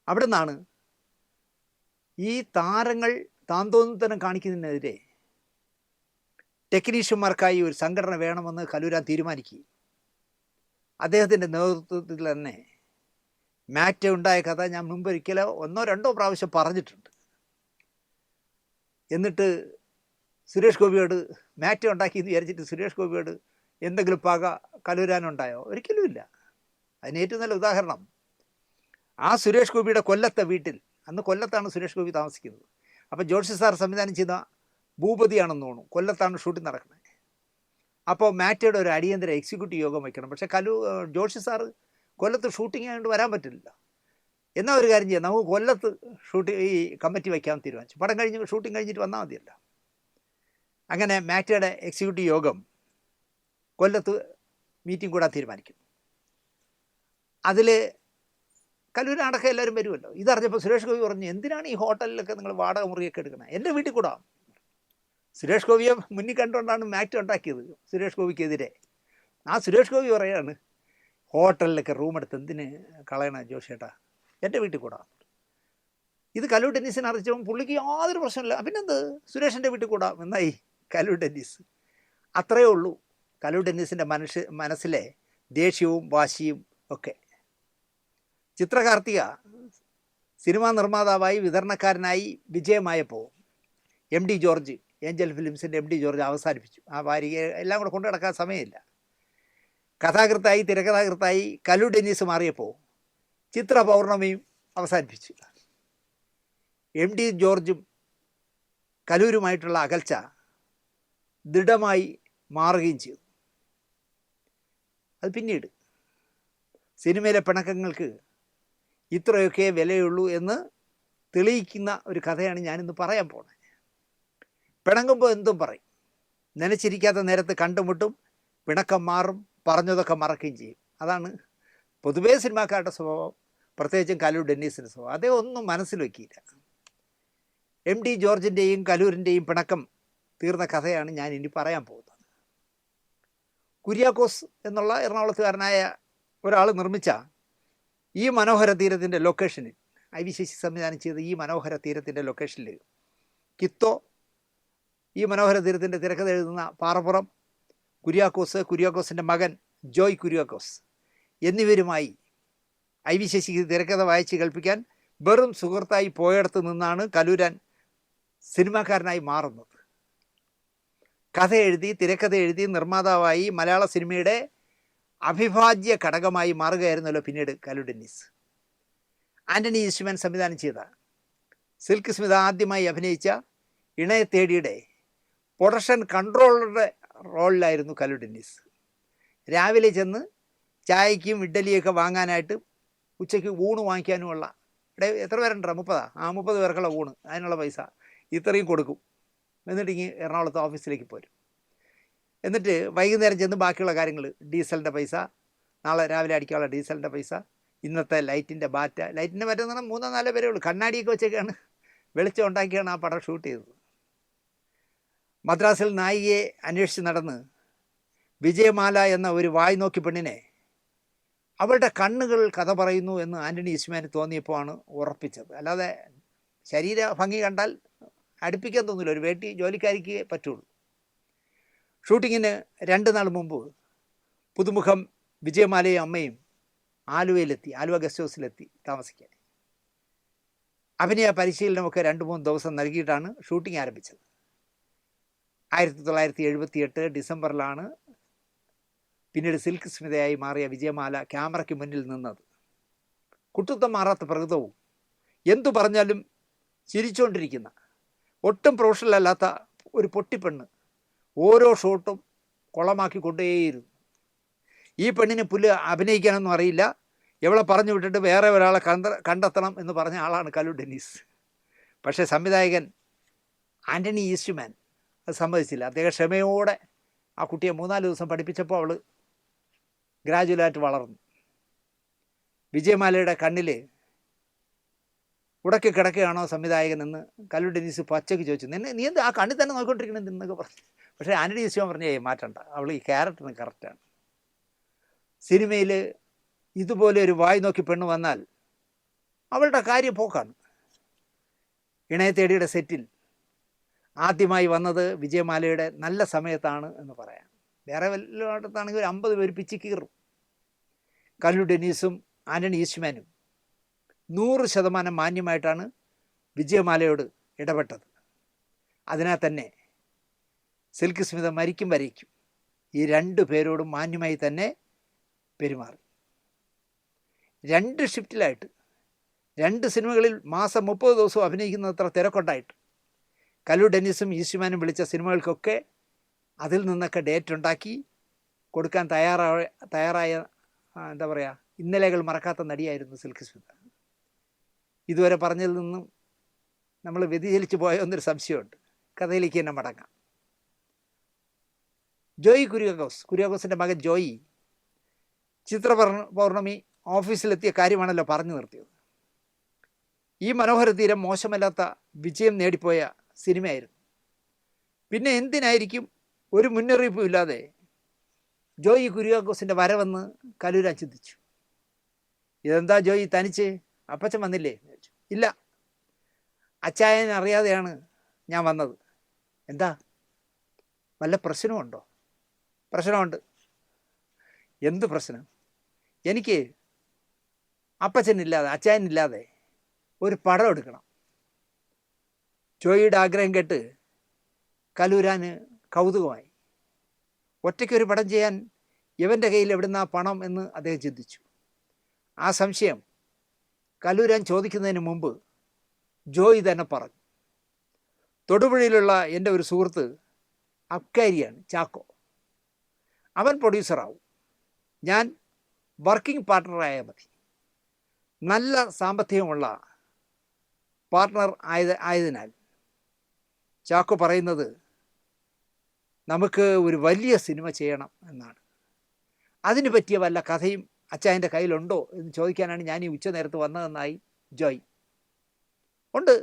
അവിടെ നിന്നാണ് ഈ താരങ്ങൾ താന്തോന്നിത്തരം കാണിക്കുന്നതിനെതിരെ ടെക്നീഷ്യന്മാർക്കായി ഒരു സംഘടന വേണമെന്ന് കല്ലൂരാൻ തീരുമാനിക്കുകയും അദ്ദേഹത്തിൻ്റെ നേതൃത്വത്തിൽ തന്നെ മാറ്റ ഉണ്ടായ കഥ ഞാൻ മുമ്പൊരിക്കലോ 1-2 പ്രാവശ്യം പറഞ്ഞിട്ടുണ്ട്. എന്നിട്ട് സുരേഷ് ഗോപിയോട് മാറ്റ ഉണ്ടാക്കിയെന്ന് വിചാരിച്ചിട്ട് സുരേഷ് ഗോപിയോട് എന്തെങ്കിലും പക കല്ലൂരാനുണ്ടായോ? ഒരിക്കലും ഇല്ല. അതിന് ഏറ്റവും നല്ല ഉദാഹരണം ആ സുരേഷ് ഗോപിയുടെ കൊല്ലത്തെ വീട്ടിൽ, അന്ന് കൊല്ലത്താണ് സുരേഷ് ഗോപി താമസിക്കുന്നത്. അപ്പോൾ ജോഷി സാർ സംവിധാനം ചെയ്ത ഭൂപതിയാണെന്ന് തോന്നുന്നു, കൊല്ലത്താണ് ഷൂട്ടിംഗ് നടക്കുന്നത്. അപ്പോൾ മാറ്റയുടെ ഒരു അടിയന്തര എക്സിക്യൂട്ടീവ് യോഗം വയ്ക്കണം. പക്ഷേ ജോഷി സാറ് കൊല്ലത്ത് ഷൂട്ടിംഗ് ആയതുകൊണ്ട് വരാൻ പറ്റില്ല. എന്നാൽ ഒരു കാര്യം ചെയ്യാം, നമുക്ക് കൊല്ലത്ത് ഈ കമ്മിറ്റി വയ്ക്കാൻ തീരുമാനിച്ചു. പടം കഴിഞ്ഞ് ഷൂട്ടിംഗ് കഴിഞ്ഞിട്ട് വന്നാൽ മതിയല്ല. അങ്ങനെ മാറ്റയുടെ എക്സിക്യൂട്ടീവ് യോഗം കൊല്ലത്ത് മീറ്റിംഗ് കൂടാൻ തീരുമാനിക്കും. അതിൽ കല്ലൂരിനടക്കം എല്ലാവരും വരുമല്ലോ. ഇതറിഞ്ഞപ്പോൾ സുരേഷ് ഗോപി പറഞ്ഞു, എന്തിനാണ് ഈ ഹോട്ടലിലൊക്കെ നിങ്ങൾ വാടക മുറിയൊക്കെ എടുക്കണം, എൻ്റെ വീട്ടിൽ കൂടാ. സുരേഷ് ഗോപിയെ മുന്നിൽ കണ്ടുകൊണ്ടാണ് മാറ്റ് ഉണ്ടാക്കിയത് സുരേഷ് ഗോപിക്കെതിരെ. ആ സുരേഷ് ഗോപി പറയാണ്, ഹോട്ടലിലൊക്കെ റൂം എടുത്ത് എന്തിന് കളയണം ജോഷേട്ടാ, എൻ്റെ വീട്ടിൽ കൂടാ. ഇത് കല്ലു ടെന്നീസിനെ അറിയിച്ചപ്പോൾ പുള്ളിക്ക് യാതൊരു പ്രശ്നമില്ല. പിന്നെന്ത്, സുരേഷിൻ്റെ വീട്ടിൽ കൂടാം എന്നായി കല്ലു ടെന്നീസ്. അത്രയേ ഉള്ളൂ കല്ലു ടെന്നീസിൻ്റെ മനസ്സിലെ ദേഷ്യവും വാശിയും ഒക്കെ. ചിത്രകാർത്തിക സിനിമാ നിർമ്മാതാവായി വിതരണക്കാരനായി വിജയമായപ്പോൾ എം ഡി ജോർജ്, ഏഞ്ചൽ ഫിലിംസിൻ്റെ എം ഡി ജോർജ് അവസാനിപ്പിച്ചു. ആ വാരിക എല്ലാം കൂടെ കൊണ്ടു നടക്കാൻ സമയമില്ല. കഥാകൃത്തായി തിരക്കഥാകൃത്തായി കല്ലു ഡെന്നീസ് മാറിയപ്പോൾ ചിത്ര പൗർണമിയും അവസാനിപ്പിച്ചു. എം ഡി ജോർജും കല്ലൂരുമായിട്ടുള്ള അകൽച്ച ദൃഢമായി മാറുകയും ചെയ്തു. അത് പിന്നീട് സിനിമയിലെ പിണക്കങ്ങൾക്ക് ഇത്രയൊക്കെ വിലയുള്ളൂ എന്ന് തെളിയിക്കുന്ന ഒരു കഥയാണ് ഞാനിന്ന് പറയാൻ പോകുന്നത്. പിണങ്ങുമ്പോൾ എന്തും പറയും, നനച്ചിരിക്കാത്ത നേരത്ത് കണ്ടുമുട്ടും, പിണക്കം മാറും, പറഞ്ഞതൊക്കെ മറക്കുകയും ചെയ്യും. അതാണ് പൊതുവേ സിനിമാക്കാരുടെ സ്വഭാവം, പ്രത്യേകിച്ചും കല്ലൂർ ഡെന്നീസിൻ്റെ സ്വഭാവം. അതേ ഒന്നും മനസ്സിൽ വയ്ക്കില്ല. എം ഡി ജോർജിൻ്റെയും കല്ലൂരിൻ്റെയും പിണക്കം തീർന്ന കഥയാണ് ഞാൻ ഇനി പറയാൻ പോകുന്നത്. കുര്യാക്കോസ് എന്നുള്ള എറണാകുളത്തുകാരനായ ഒരാൾ നിർമ്മിച്ച ഈ മനോഹര തീരത്തിൻ്റെ ലൊക്കേഷനിൽ, ഐ.വി. ശശി സംവിധാനം ചെയ്ത ഈ മനോഹര തീരത്തിൻ്റെ ലൊക്കേഷനിൽ കിത്തോ, ഈ മനോഹര തീരത്തിൻ്റെ തിരക്കഥ എഴുതുന്ന പാറപ്പുറം, കുര്യാക്കോസിൻ്റെ മകൻ ജോയ് കുര്യാക്കോസ് എന്നിവരുമായി ഐ.വി. ശശിക്ക് തിരക്കഥ വായിച്ച് കേൾപ്പിക്കാൻ വെറും സുഹൃത്തായി പോയടത്ത് നിന്നാണ് കല്ലൂരാൻ സിനിമാക്കാരനായി മാറുന്നത്. കഥ എഴുതി, തിരക്കഥ എഴുതി, നിർമ്മാതാവായി മലയാള സിനിമയുടെ അവിഭാജ്യ ഘടകമായി മാറുകയായിരുന്നല്ലോ പിന്നീട് കല്ലു ഡെന്നീസ്. ആൻ്റണി ഈസ്റ്റ്മാൻ സംവിധാനം ചെയ്ത, സിൽക്ക് സ്മിത ആദ്യമായി അഭിനയിച്ച ഇണയെ തേടിയുടെ പ്രൊഡക്ഷൻ കൺട്രോളറുടെ റോളിലായിരുന്നു കല്ലു ഡെന്നീസ്. രാവിലെ ചെന്ന് ചായയ്ക്കും ഇഡ്ഡലിയൊക്കെ വാങ്ങാനായിട്ട് ഉച്ചയ്ക്ക് ഊണ് വാങ്ങിക്കാനുമുള്ള, ഇവിടെ എത്ര പേരുണ്ടോ, 30 പേർക്കുള്ള ഊണ്, അതിനുള്ള പൈസ ഇത്രയും കൊടുക്കും. എന്നിട്ട് ഇങ്ങ് എറണാകുളത്ത് ഓഫീസിലേക്ക് പോരും. എന്നിട്ട് വൈകുന്നേരം ചെന്ന് ബാക്കിയുള്ള കാര്യങ്ങൾ, ഡീസലിൻ്റെ പൈസ, നാളെ രാവിലെ അടിക്കാനുള്ള ഡീസലിൻ്റെ പൈസ, ഇന്നത്തെ ലൈറ്റിൻ്റെ ബാറ്റ, ലൈറ്റിൻ്റെ ബാറ്റ എന്ന് പറഞ്ഞാൽ 3-4 പേരേ ഉള്ളൂ, കണ്ണാടിയൊക്കെ വെച്ചൊക്കെയാണ് വെളിച്ചം ഉണ്ടാക്കിയാണ് ആ പടം ഷൂട്ട് ചെയ്തത്. മദ്രാസിൽ നായികയെ അന്വേഷിച്ച് നടന്ന് വിജയമാല എന്ന ഒരു വായി നോക്കി പെണ്ണിനെ അവളുടെ കണ്ണുകൾ കഥ പറയുന്നു എന്ന് ആൻ്റണി ഈസ്റ്റ്മാന് തോന്നിയപ്പോൾ ആണ് ഉറപ്പിച്ചത്. അല്ലാതെ ശരീര ഭംഗി കണ്ടാൽ അടുപ്പിക്കാൻ തോന്നില്ല, ഒരു വേട്ടി ജോലിക്കാരിക്ക് പറ്റുള്ളൂ. ഷൂട്ടിങ്ങിന് 2 നാൾ മുമ്പ് പുതുമുഖം വിജയമാലയും അമ്മയും ആലുവയിലെത്തി, ആലുവ ഗസ്റ്റ് ഹൗസിലെത്തി താമസിക്കാൻ. അഭിനയ പരിശീലനമൊക്കെ 2-3 ദിവസം നൽകിയിട്ടാണ് ഷൂട്ടിംഗ് ആരംഭിച്ചത്. 1978 ഡിസംബറിലാണ് പിന്നീട് സിൽക്ക് സ്മിതയായി മാറിയ വിജയമാല ക്യാമറയ്ക്ക് മുന്നിൽ നിന്നത്. കുട്ടുത്തം മാറാത്ത പ്രകൃതവും എന്തു പറഞ്ഞാലും ചിരിച്ചുകൊണ്ടിരിക്കുന്ന, ഒട്ടും പ്രൊഫഷണൽ അല്ലാത്ത ഒരു പൊട്ടിപ്പെണ്ണ് ഓരോ ഷോട്ടും കൊളമാക്കിക്കൊണ്ടേയിരുന്നു. ഈ പെണ്ണിന് അഭിനയിക്കാനൊന്നും അറിയില്ല, എവളെ പറഞ്ഞു വിട്ടിട്ട് വേറെ ഒരാളെ കണ്ടെത്തണം എന്ന് പറഞ്ഞ ആളാണ് കലു ഡെന്നീസ്. പക്ഷേ സംവിധായകൻ ആൻ്റണി ഈസ്റ്റ്മാൻ അത് സമ്മതിച്ചില്ല. അദ്ദേഹം ക്ഷമയോടെ ആ കുട്ടിയെ 3-4 ദിവസം പഠിപ്പിച്ചപ്പോൾ അവൾ ഗ്രാജുവലായിട്ട് വളർന്നു. വിജയമാലയുടെ കണ്ണിൽ ഉടക്കി കിടക്കുകയാണോ സംവിധായകൻ എന്ന് കലു ഡെന്നീസ് പച്ചയ്ക്ക് ചോദിച്ചു. നീ എന്ത് ആ കണ്ണിൽ തന്നെ നോക്കിക്കൊണ്ടിരിക്കണമെന്ന് എന്നൊക്കെ പറഞ്ഞു. പക്ഷേ ആൻ്റണി ഈസ്റ്റ്മാൻ പറഞ്ഞേ മാറ്റണ്ട, അവൾ ഈ ക്യാരക്ടറിന് കറക്റ്റാണ്. സിനിമയിൽ ഇതുപോലെ ഒരു വായി നോക്കി പെണ്ണ് വന്നാൽ അവളുടെ കാര്യം പോക്കാണ്. ഇണയത്തേടിയുടെ സെറ്റിൽ ആദ്യമായി വന്നത് വിജയമാലയുടെ നല്ല സമയത്താണ് എന്ന് പറയാം. വേറെ വല്ലയിടത്താണെങ്കിൽ ഒരു 50 പേര് പിച്ചി കീറും. കലു ഡെന്നീസും ആൻ്റണി ഈസ്റ്റ്മാനും 100% മാന്യമായിട്ടാണ് വിജയമാലയോട് ഇടപെട്ടത്. അതിനാൽ തന്നെ സിൽക്ക് സ്മിത മരിക്കും വരയ്ക്കും ഈ 2 പേരോടും മാന്യമായി തന്നെ പെരുമാറി. 2 ഷിഫ്റ്റിലായിട്ട് 2 സിനിമകളിൽ മാസം 30 ദിവസവും അഭിനയിക്കുന്നത്ര തിരക്കുണ്ടായിട്ട് കലു ഡെന്നീസും ഈസ്റ്റ്മാനും വിളിച്ച സിനിമകൾക്കൊക്കെ അതിൽ നിന്നൊക്കെ ഡേറ്റ് ഉണ്ടാക്കി കൊടുക്കാൻ തയ്യാറായ എന്താ പറയുക, ഇന്നലെകൾ മറക്കാത്ത നടിയായിരുന്നു സിൽക്ക് സ്മിത. ഇതുവരെ പറഞ്ഞതിൽ നിന്നും നമ്മൾ വ്യതിചലിച്ച് പോയ ഒന്നൊരു സംശയമുണ്ട്. കഥയിലേക്ക് തന്നെ മടങ്ങാം. ജോയി കുര്യാക്കോസിൻ്റെ മകൻ ജോയി ചിത്ര പൗർണമി ഓഫീസിലെത്തിയ കാര്യമാണല്ലോ പറഞ്ഞു നിർത്തിയത്. ഈ മനോഹര തീരം മോശമല്ലാത്ത വിജയം നേടിപ്പോയ സിനിമയായിരുന്നു. പിന്നെ എന്തിനായിരിക്കും ഒരു മുന്നറിയിപ്പും ഇല്ലാതെ ജോയി കുര്യാക്കോസിൻ്റെ വരവെന്ന് കലൂരാൻ ചിന്തിച്ചു. ഇതെന്താ ജോയി തനിച്ച്, അപ്പച്ചൻ വന്നില്ലേ എന്ന് ചോദിച്ചു. ഇല്ല, അച്ചായൻ അറിയാതെയാണ് ഞാൻ വന്നത്. എന്താ, വല്ല പ്രശ്നമുണ്ടോ? പ്രശ്നമുണ്ട്. എന്ത് പ്രശ്നം? എനിക്ക് അപ്പച്ചനില്ലാതെ അച്ചായനില്ലാതെ ഒരു പടം എടുക്കണം. ജോയിയുടെ ആഗ്രഹം കേട്ട് കലൂരാന് കൗതുകമായി. ഒറ്റയ്ക്കൊരു പടം ചെയ്യാൻ ഇവൻ്റെ കയ്യിൽ എവിടുന്നാ പണം എന്ന് അദ്ദേഹം ചിന്തിച്ചു. ആ സംശയം കലൂരാൻ ചോദിക്കുന്നതിന് മുമ്പ് ജോയി തന്നെ പറഞ്ഞു. തൊടുപുഴയിലുള്ള എൻ്റെ ഒരു സുഹൃത്ത് അബ്കാരിയാണ്, ചാക്കോ. അവൻ പ്രൊഡ്യൂസറാവും, ഞാൻ വർക്കിംഗ് പാർട്ട്ണറായാൽ മതി. നല്ല സാമ്പത്തികമുള്ള പാർട്ട്ണർ ആയതിനാൽ ചാക്കോ പറയുന്നത് നമുക്ക് ഒരു വലിയ സിനിമ ചെയ്യണം എന്നാണ്. അതിന് പറ്റിയ വല്ല കഥയും അച്ചായൻ്റെ കയ്യിലുണ്ടോ എന്ന് ചോദിക്കാനാണ് ഞാൻ ഈ ഉച്ചനേരത്ത് വന്നതെന്നായി ജോയ്. ഉണ്ട്,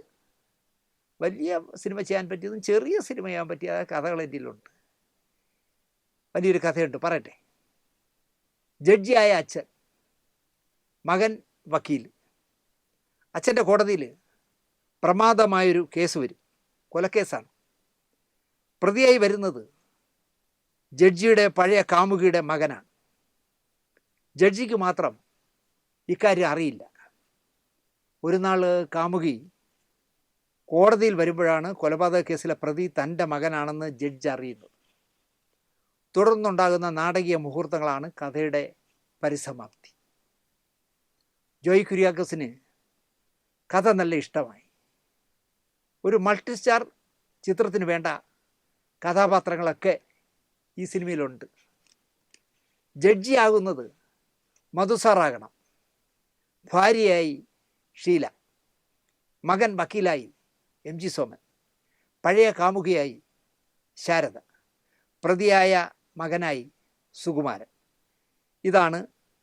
വലിയ സിനിമ ചെയ്യാൻ പറ്റിയതും ചെറിയ സിനിമ ചെയ്യാൻ പറ്റിയ കഥകൾ എൻ്റെ കയ്യിലുണ്ട്. വലിയൊരു കഥയുണ്ട്, പറയട്ടെ. ജഡ്ജിയായ അച്ഛൻ, മകൻ വക്കീൽ. അച്ഛൻ്റെ കോടതിയിൽ പ്രമാദമായൊരു കേസ് വരും, കൊലക്കേസാണ്. പ്രതിയായി വരുന്നത് ജഡ്ജിയുടെ പഴയ കാമുകിയുടെ മകനാണ്. ജഡ്ജിക്ക് മാത്രം ഇക്കാര്യം അറിയില്ല. ഒരു നാൾ കാമുകി കോടതിയിൽ വരുമ്പോഴാണ് കൊലപാതക കേസിലെ പ്രതി തൻ്റെ മകനാണെന്ന് ജഡ്ജ് അറിയുന്നത്. തുടർന്നുണ്ടാകുന്ന നാടകീയ മുഹൂർത്തങ്ങളാണ് കഥയുടെ പരിസമാപ്തി. ജോയി കുര്യാക്കോസിന് കഥ നല്ല ഇഷ്ടമായി. ഒരു മൾട്ടി സ്റ്റാർ ചിത്രത്തിന് വേണ്ട കഥാപാത്രങ്ങളൊക്കെ ഈ സിനിമയിലുണ്ട്. ജഡ്ജിയാകുന്നത് മധുസാറാകണം, ഭാര്യയായി ഷീല, മകൻ വക്കീലായി MG സോമൻ, പഴയ കാമുകിയായി ശാരദ, പ്രതിയായ മകനായി സുകുമാരൻ. ഇതാണ്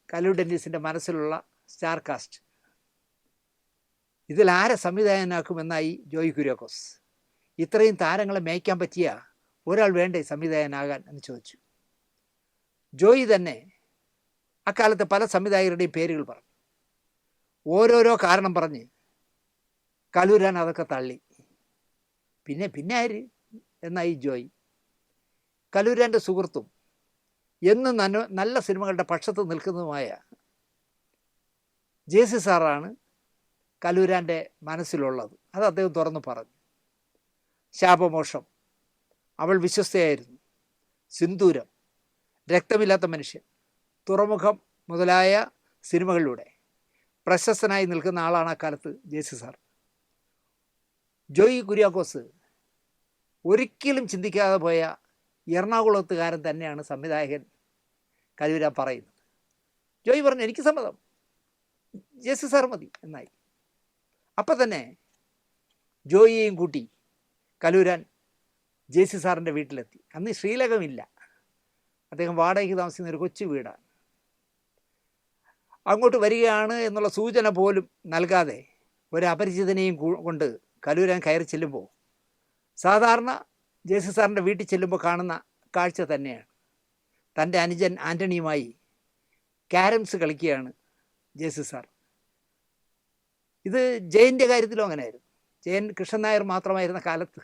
കലു ഡെന്നീസിൻ്റെ മനസ്സിലുള്ള സ്റ്റാർ കാസ്റ്റ്. ഇതിൽ ആരെ സംവിധായകനാക്കുമെന്നായി ജോയി കുര്യാക്കോസ്. ഇത്രയും താരങ്ങളെ മേയ്ക്കാൻ പറ്റിയ ഒരാൾ വേണ്ടേ സംവിധായകനാകാൻ എന്ന് ചോദിച്ചു. ജോയി തന്നെ അക്കാലത്ത് പല സംവിധായകരുടെയും പേരുകൾ പറഞ്ഞു. ഓരോരോ കാരണം പറഞ്ഞ് കലൂരാൻ അതൊക്കെ തള്ളി. പിന്നെ ആര് എന്നായി ജോയി. കലൂരാൻ്റെ സുഹൃത്തും എന്നും നല്ല സിനിമകളുടെ പക്ഷത്ത് നിൽക്കുന്നതുമായ ജെ.സി. സാറാണ് കലൂരാൻ്റെ മനസ്സിലുള്ളത്. അത് അദ്ദേഹം തുറന്നു പറഞ്ഞു. ശാപമോഷം, അവൾ വിശ്വസ്തയായിരുന്നു, സിന്ദൂരം, രക്തമില്ലാത്ത മനുഷ്യൻ, തുറമുഖം മുതലായ സിനിമകളിലൂടെ പ്രശസ്തനായി നിൽക്കുന്ന ആളാണ് അക്കാലത്ത് ജെ.സി. സാർ. ജോയി കുര്യാക്കോസ് ഒരിക്കലും ചിന്തിക്കാതെ പോയ എറണാകുളത്തുകാരൻ തന്നെയാണ് സംവിധായകൻ കലൂരാൻ പറയുന്നത്. ജോയി പറഞ്ഞു, എനിക്ക് സമ്മതം, ജെ.സി. സാർ മതി എന്നായി. അപ്പം തന്നെ ജോയിയെയും കൂട്ടി കലൂരാൻ ജെ.സി. സാറിൻ്റെ വീട്ടിലെത്തി. അന്ന് ശ്രീലകമില്ല, അദ്ദേഹം വാടകയ്ക്ക് താമസിക്കുന്ന ഒരു കൊച്ചു വീടാണ്. അങ്ങോട്ട് വരികയാണ് എന്നുള്ള സൂചന പോലും നൽകാതെ ഒരു അപരിചിതനെയും കൊണ്ട് കലൂരാൻ കയറി ചെല്ലുമ്പോൾ സാധാരണ ജെ.സി. സാറിൻ്റെ വീട്ടിൽ ചെല്ലുമ്പോൾ കാണുന്ന കാഴ്ച തന്നെയാണ്. തൻ്റെ അനുജൻ ആൻ്റണിയുമായി ക്യാരംസ് കളിക്കുകയാണ് ജെ.സി. സാർ. ഇത് ജയൻ്റെ കാര്യത്തിലും അങ്ങനെയായിരുന്നു. ജയൻ കൃഷ്ണൻ നായർ മാത്രമായിരുന്ന കാലത്ത്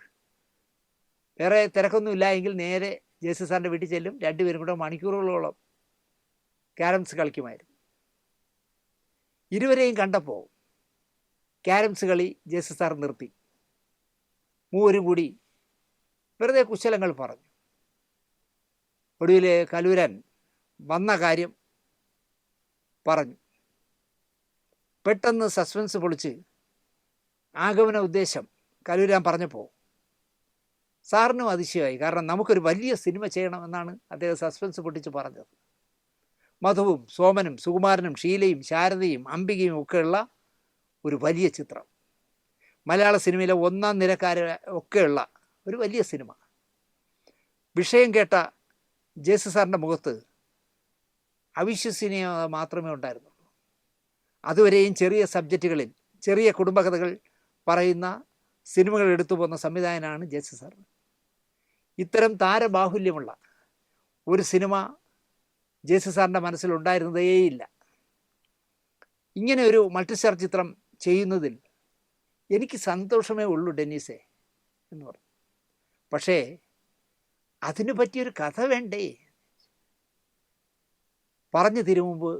വേറെ തിരക്കൊന്നുമില്ല എങ്കിൽ നേരെ ജെ.സി. സാറിൻ്റെ വീട്ടിൽ ചെല്ലും, രണ്ടുപേരും കൂടെ മണിക്കൂറുകളോളം ക്യാരംസ് കളിക്കുമായിരുന്നു. ഇരുവരെയും കണ്ടപ്പോൾ ക്യാരംസ് കളി ജെ.സി. സാർ നിർത്തി. മൂവരും കൂടി വെറുതെ കുശലങ്ങൾ പറഞ്ഞു. ഒടുവിൽ കലൂരാൻ വന്ന കാര്യം പറഞ്ഞു. പെട്ടെന്ന് സസ്പെൻസ് പൊളിച്ച് ആഗമന ഉദ്ദേശം കലൂരാൻ പറഞ്ഞപ്പോൾ സാറിനും അതിശയമായി. കാരണം നമുക്കൊരു വലിയ സിനിമ ചെയ്യണമെന്നാണ് അദ്ദേഹം സസ്പെൻസ് പൊട്ടിച്ച് പറഞ്ഞത്. മധുവും സോമനും സുകുമാരനും ഷീലയും ശാരദയും അംബികയും ഒക്കെയുള്ള ഒരു വലിയ ചിത്രം, മലയാള സിനിമയിലെ ഒന്നാം നിരക്കാരെ ഒക്കെയുള്ള ഒരു വലിയ സിനിമ. വിഷയം കേട്ട ജെ.സി. സാറിൻ്റെ മുഖത്ത് അവിശ്വസനീയത മാത്രമേ ഉണ്ടായിരുന്നുള്ളൂ. അതുവരെയും ചെറിയ സബ്ജക്റ്റുകളിൽ ചെറിയ കുടുംബകഥകൾ പറയുന്ന സിനിമകൾ എടുത്തു പോകുന്ന സംവിധായകനാണ് ജെ.സി. സാർ. ഇത്തരം താരബാഹുല്യമുള്ള ഒരു സിനിമ ജെ.സി. സാറിൻ്റെ മനസ്സിലുണ്ടായിരുന്നതേയില്ല. ഇങ്ങനെ ഒരു മൾട്ടിസ്റ്റാർ ചിത്രം ചെയ്യുന്നതിൽ എനിക്ക് സന്തോഷമേ ഉള്ളൂ ഡെന്നീസേ എന്ന് പറഞ്ഞു. പക്ഷേ അതിനു പറ്റിയൊരു കഥ വേണ്ടേ? പറഞ്ഞു തിരുമുമ്പ്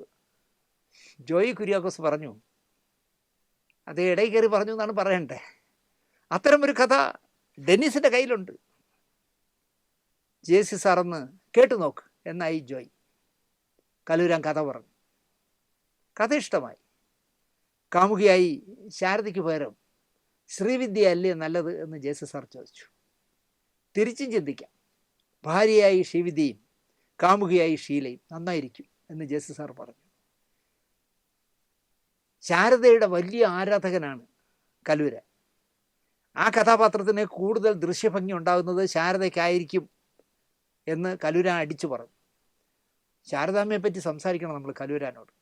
ജോയി കുര്യാക്കോസ് പറഞ്ഞു, അത് ഇടയിൽ കയറി പറഞ്ഞു എന്നാണ് പറയണ്ടേ, അത്തരമൊരു കഥ ഡെന്നീസിൻ്റെ കയ്യിലുണ്ട്, ജെ.സി. സാറെന്ന് കേട്ടു നോക്ക് എന്നായി ജോയി. കലൂരാൻ കഥ പറഞ്ഞു. കഥ ഇഷ്ടമായി. കാമുകിയായി ശാരദയ്ക്ക് പകരം ശ്രീവിദ്യ അല്ലേ നല്ലത് എന്ന് ജെ.സി. സാർ ചോദിച്ചു. തിരിച്ചും ചിന്തിക്കാം, ഭാര്യയായി ശ്രീവിദ്യയും കാമുകിയായി ഷീലയും നന്നായിരിക്കും എന്ന് ജെ.സി. സാർ പറഞ്ഞു. ശാരദയുടെ വലിയ ആരാധകനാണ് കലൂരാൻ. ആ കഥാപാത്രത്തിന് കൂടുതൽ ദൃശ്യഭംഗി ഉണ്ടാകുന്നത് ശാരദയ്ക്കായിരിക്കും എന്ന് കലൂരാൻ അടിച്ചു പറഞ്ഞു. ശാരദാമ്മയെ പറ്റി സംസാരിക്കണം നമ്മൾ കലൂരാനോട്.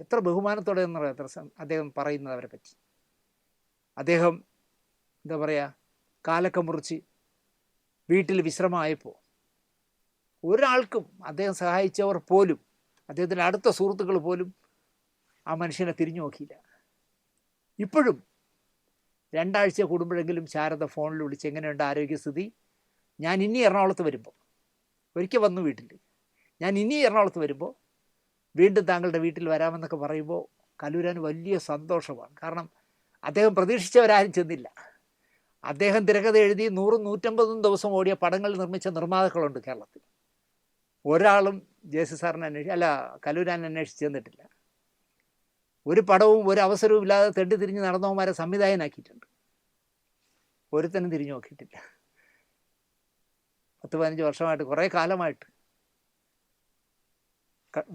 എത്ര ബഹുമാനത്തോടെ എന്ന് പറയാം അദ്ദേഹം പറയുന്നത് അവരെ പറ്റി. അദ്ദേഹം എന്താ പറയുക, കാലൊക്കെ മുറിച്ച് വീട്ടിൽ വിശ്രമമായപ്പോൾ ഒരാൾക്കും അദ്ദേഹം സഹായിച്ചവർ പോലും, അദ്ദേഹത്തിൻ്റെ അടുത്ത സുഹൃത്തുക്കൾ പോലും ആ മനുഷ്യനെ തിരിഞ്ഞു നോക്കിയില്ല. ഇപ്പോഴും 2 ആഴ്ച കൂടുമ്പോഴെങ്കിലും ശാരദ ഫോണിൽ വിളിച്ച് എങ്ങനെയുണ്ട് ആരോഗ്യസ്ഥിതി, ഞാൻ ഇനി എറണാകുളത്ത് വരുമ്പോൾ, ഒരിക്കൽ വന്നു വീട്ടിൽ, ഞാൻ ഇനി എറണാകുളത്ത് വരുമ്പോൾ വീണ്ടും താങ്കളുടെ വീട്ടിൽ വരാമെന്നൊക്കെ പറയുമ്പോൾ കലൂരാന് വലിയ സന്തോഷമാണ്. കാരണം അദ്ദേഹം പ്രതീക്ഷിച്ചവരാരും ചെന്നില്ല. അദ്ദേഹം തിരക്കഥ എഴുതി 100-150 ദിവസം ഓടിയ പടങ്ങൾ നിർമ്മിച്ച നിർമ്മാതാക്കളുണ്ട് കേരളത്തിൽ. ഒരാളും ജെ.സി. സാറിനെ കലൂരാൻ അന്വേഷിച്ച് ചെന്നിട്ടില്ല. ഒരു പടവും ഒരു അവസരവും ഇല്ലാതെ തെണ്ടി തിരിഞ്ഞ് നടന്നവന്മാരെ സംവിധായകനാക്കിയിട്ടുണ്ട്. ഒരുത്തനും തിരിഞ്ഞു നോക്കിയിട്ടില്ല. 10-15 വർഷമായിട്ട്, കുറേ കാലമായിട്ട്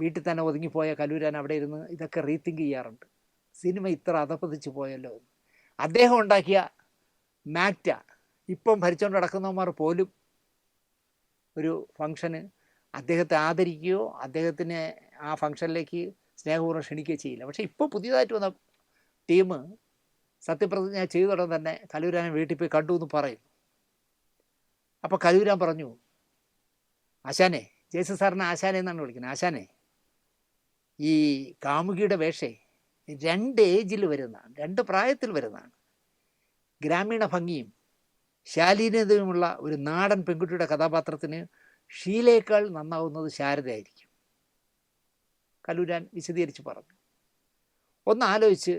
വീട്ടിൽ തന്നെ ഒതുങ്ങിപ്പോയ കലൂരാൻ അവിടെ ഇരുന്ന് ഇതൊക്കെ റീതിങ്ക് ചെയ്യാറുണ്ട്. സിനിമ ഇത്ര അധപ്പതിച്ച് പോയല്ലോ എന്ന്. അദ്ദേഹം ഉണ്ടാക്കിയ മാക്റ്റ ഇപ്പം ഭരിച്ചുകൊണ്ട് നടക്കുന്നവന്മാർ പോലും ഒരു ഫംഗ്ഷന് അദ്ദേഹത്തെ ആദരിക്കുകയോ അദ്ദേഹത്തിന് ആ ഫംഗ്ഷനിലേക്ക് സ്നേഹപൂർവ്വം ക്ഷണിക്കുകയോ ചെയ്യില്ല. പക്ഷേ ഇപ്പോൾ പുതിയതായിട്ട് വന്ന ടീം സത്യപ്രതിജ്ഞ ചെയ്തോടെ തന്നെ കലൂരാനെ വീട്ടിൽ പോയി കണ്ടു എന്ന് പറയും. അപ്പോൾ കലൂരാൻ പറഞ്ഞു, ആശാനെ, ജേസു സാറിനെ ആശാനെ എന്നാണ് വിളിക്കുന്നത്, ആശാനെ, ഈ കാമുകിയുടെ വേഷേ 2 ഏജിൽ വരുന്നതാണ്, 2 പ്രായത്തിൽ വരുന്നതാണ്. ഗ്രാമീണ ഭംഗിയും ശാലീനതയുമുള്ള ഒരു നാടൻ പെൺകുട്ടിയുടെ കഥാപാത്രത്തിന് ഷീലയേക്കാൾ നന്നാവുന്നത് ശാരദയായിരിക്കും. കലൂരാൻ വിശദീകരിച്ച് പറഞ്ഞു. ഒന്ന് ആലോചിച്ച്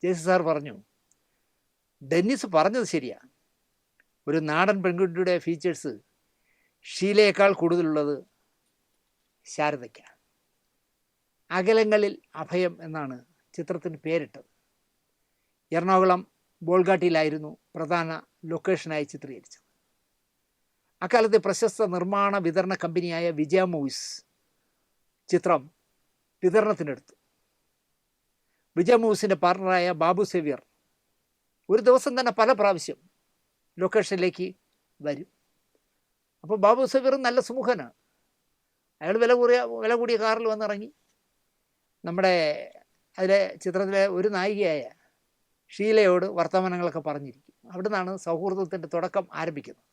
ജേസു സാർ പറഞ്ഞു, ഡെന്നിസ് പറഞ്ഞത് ശരിയാണ്. ഒരു നാടൻ പെൺകുട്ടിയുടെ ഫീച്ചേഴ്സ് ഷീലയേക്കാൾ കൂടുതലുള്ളത് ശാരദയ്ക്കാണ്. അകലങ്ങളിൽ അഭയം എന്നാണ് ചിത്രത്തിന് പേരിട്ടത്. എറണാകുളം ബോൾഗാട്ടിയിലായിരുന്നു പ്രധാന ലൊക്കേഷനായി ചിത്രീകരിച്ചത്. അക്കാലത്തെ പ്രശസ്ത നിർമ്മാണ വിതരണ കമ്പനിയായ വിജയ മൂവീസ് ചിത്രം വിതരണത്തിനെടുത്തു. വിജയ മൂവീസിൻ്റെ പാർട്ണറായ ബാബു സേവ്യർ ഒരു ദിവസം തന്നെ പല പ്രാവശ്യം ലൊക്കേഷനിലേക്ക് വരും. അപ്പോൾ ബാബു സേവ്യർ നല്ല സുമുഖനാണ്. അയാൾ വില കൂടിയ കാറിൽ വന്നിറങ്ങി നമ്മുടെ അതിലെ ചിത്രത്തിലെ ഒരു നായികയായ ഷീലയോട് വർത്തമാനങ്ങളൊക്കെ പറഞ്ഞിരിക്കും. അവിടെ നിന്നാണ് സൗഹൃദത്തിൻ്റെ തുടക്കം ആരംഭിക്കുന്നത്.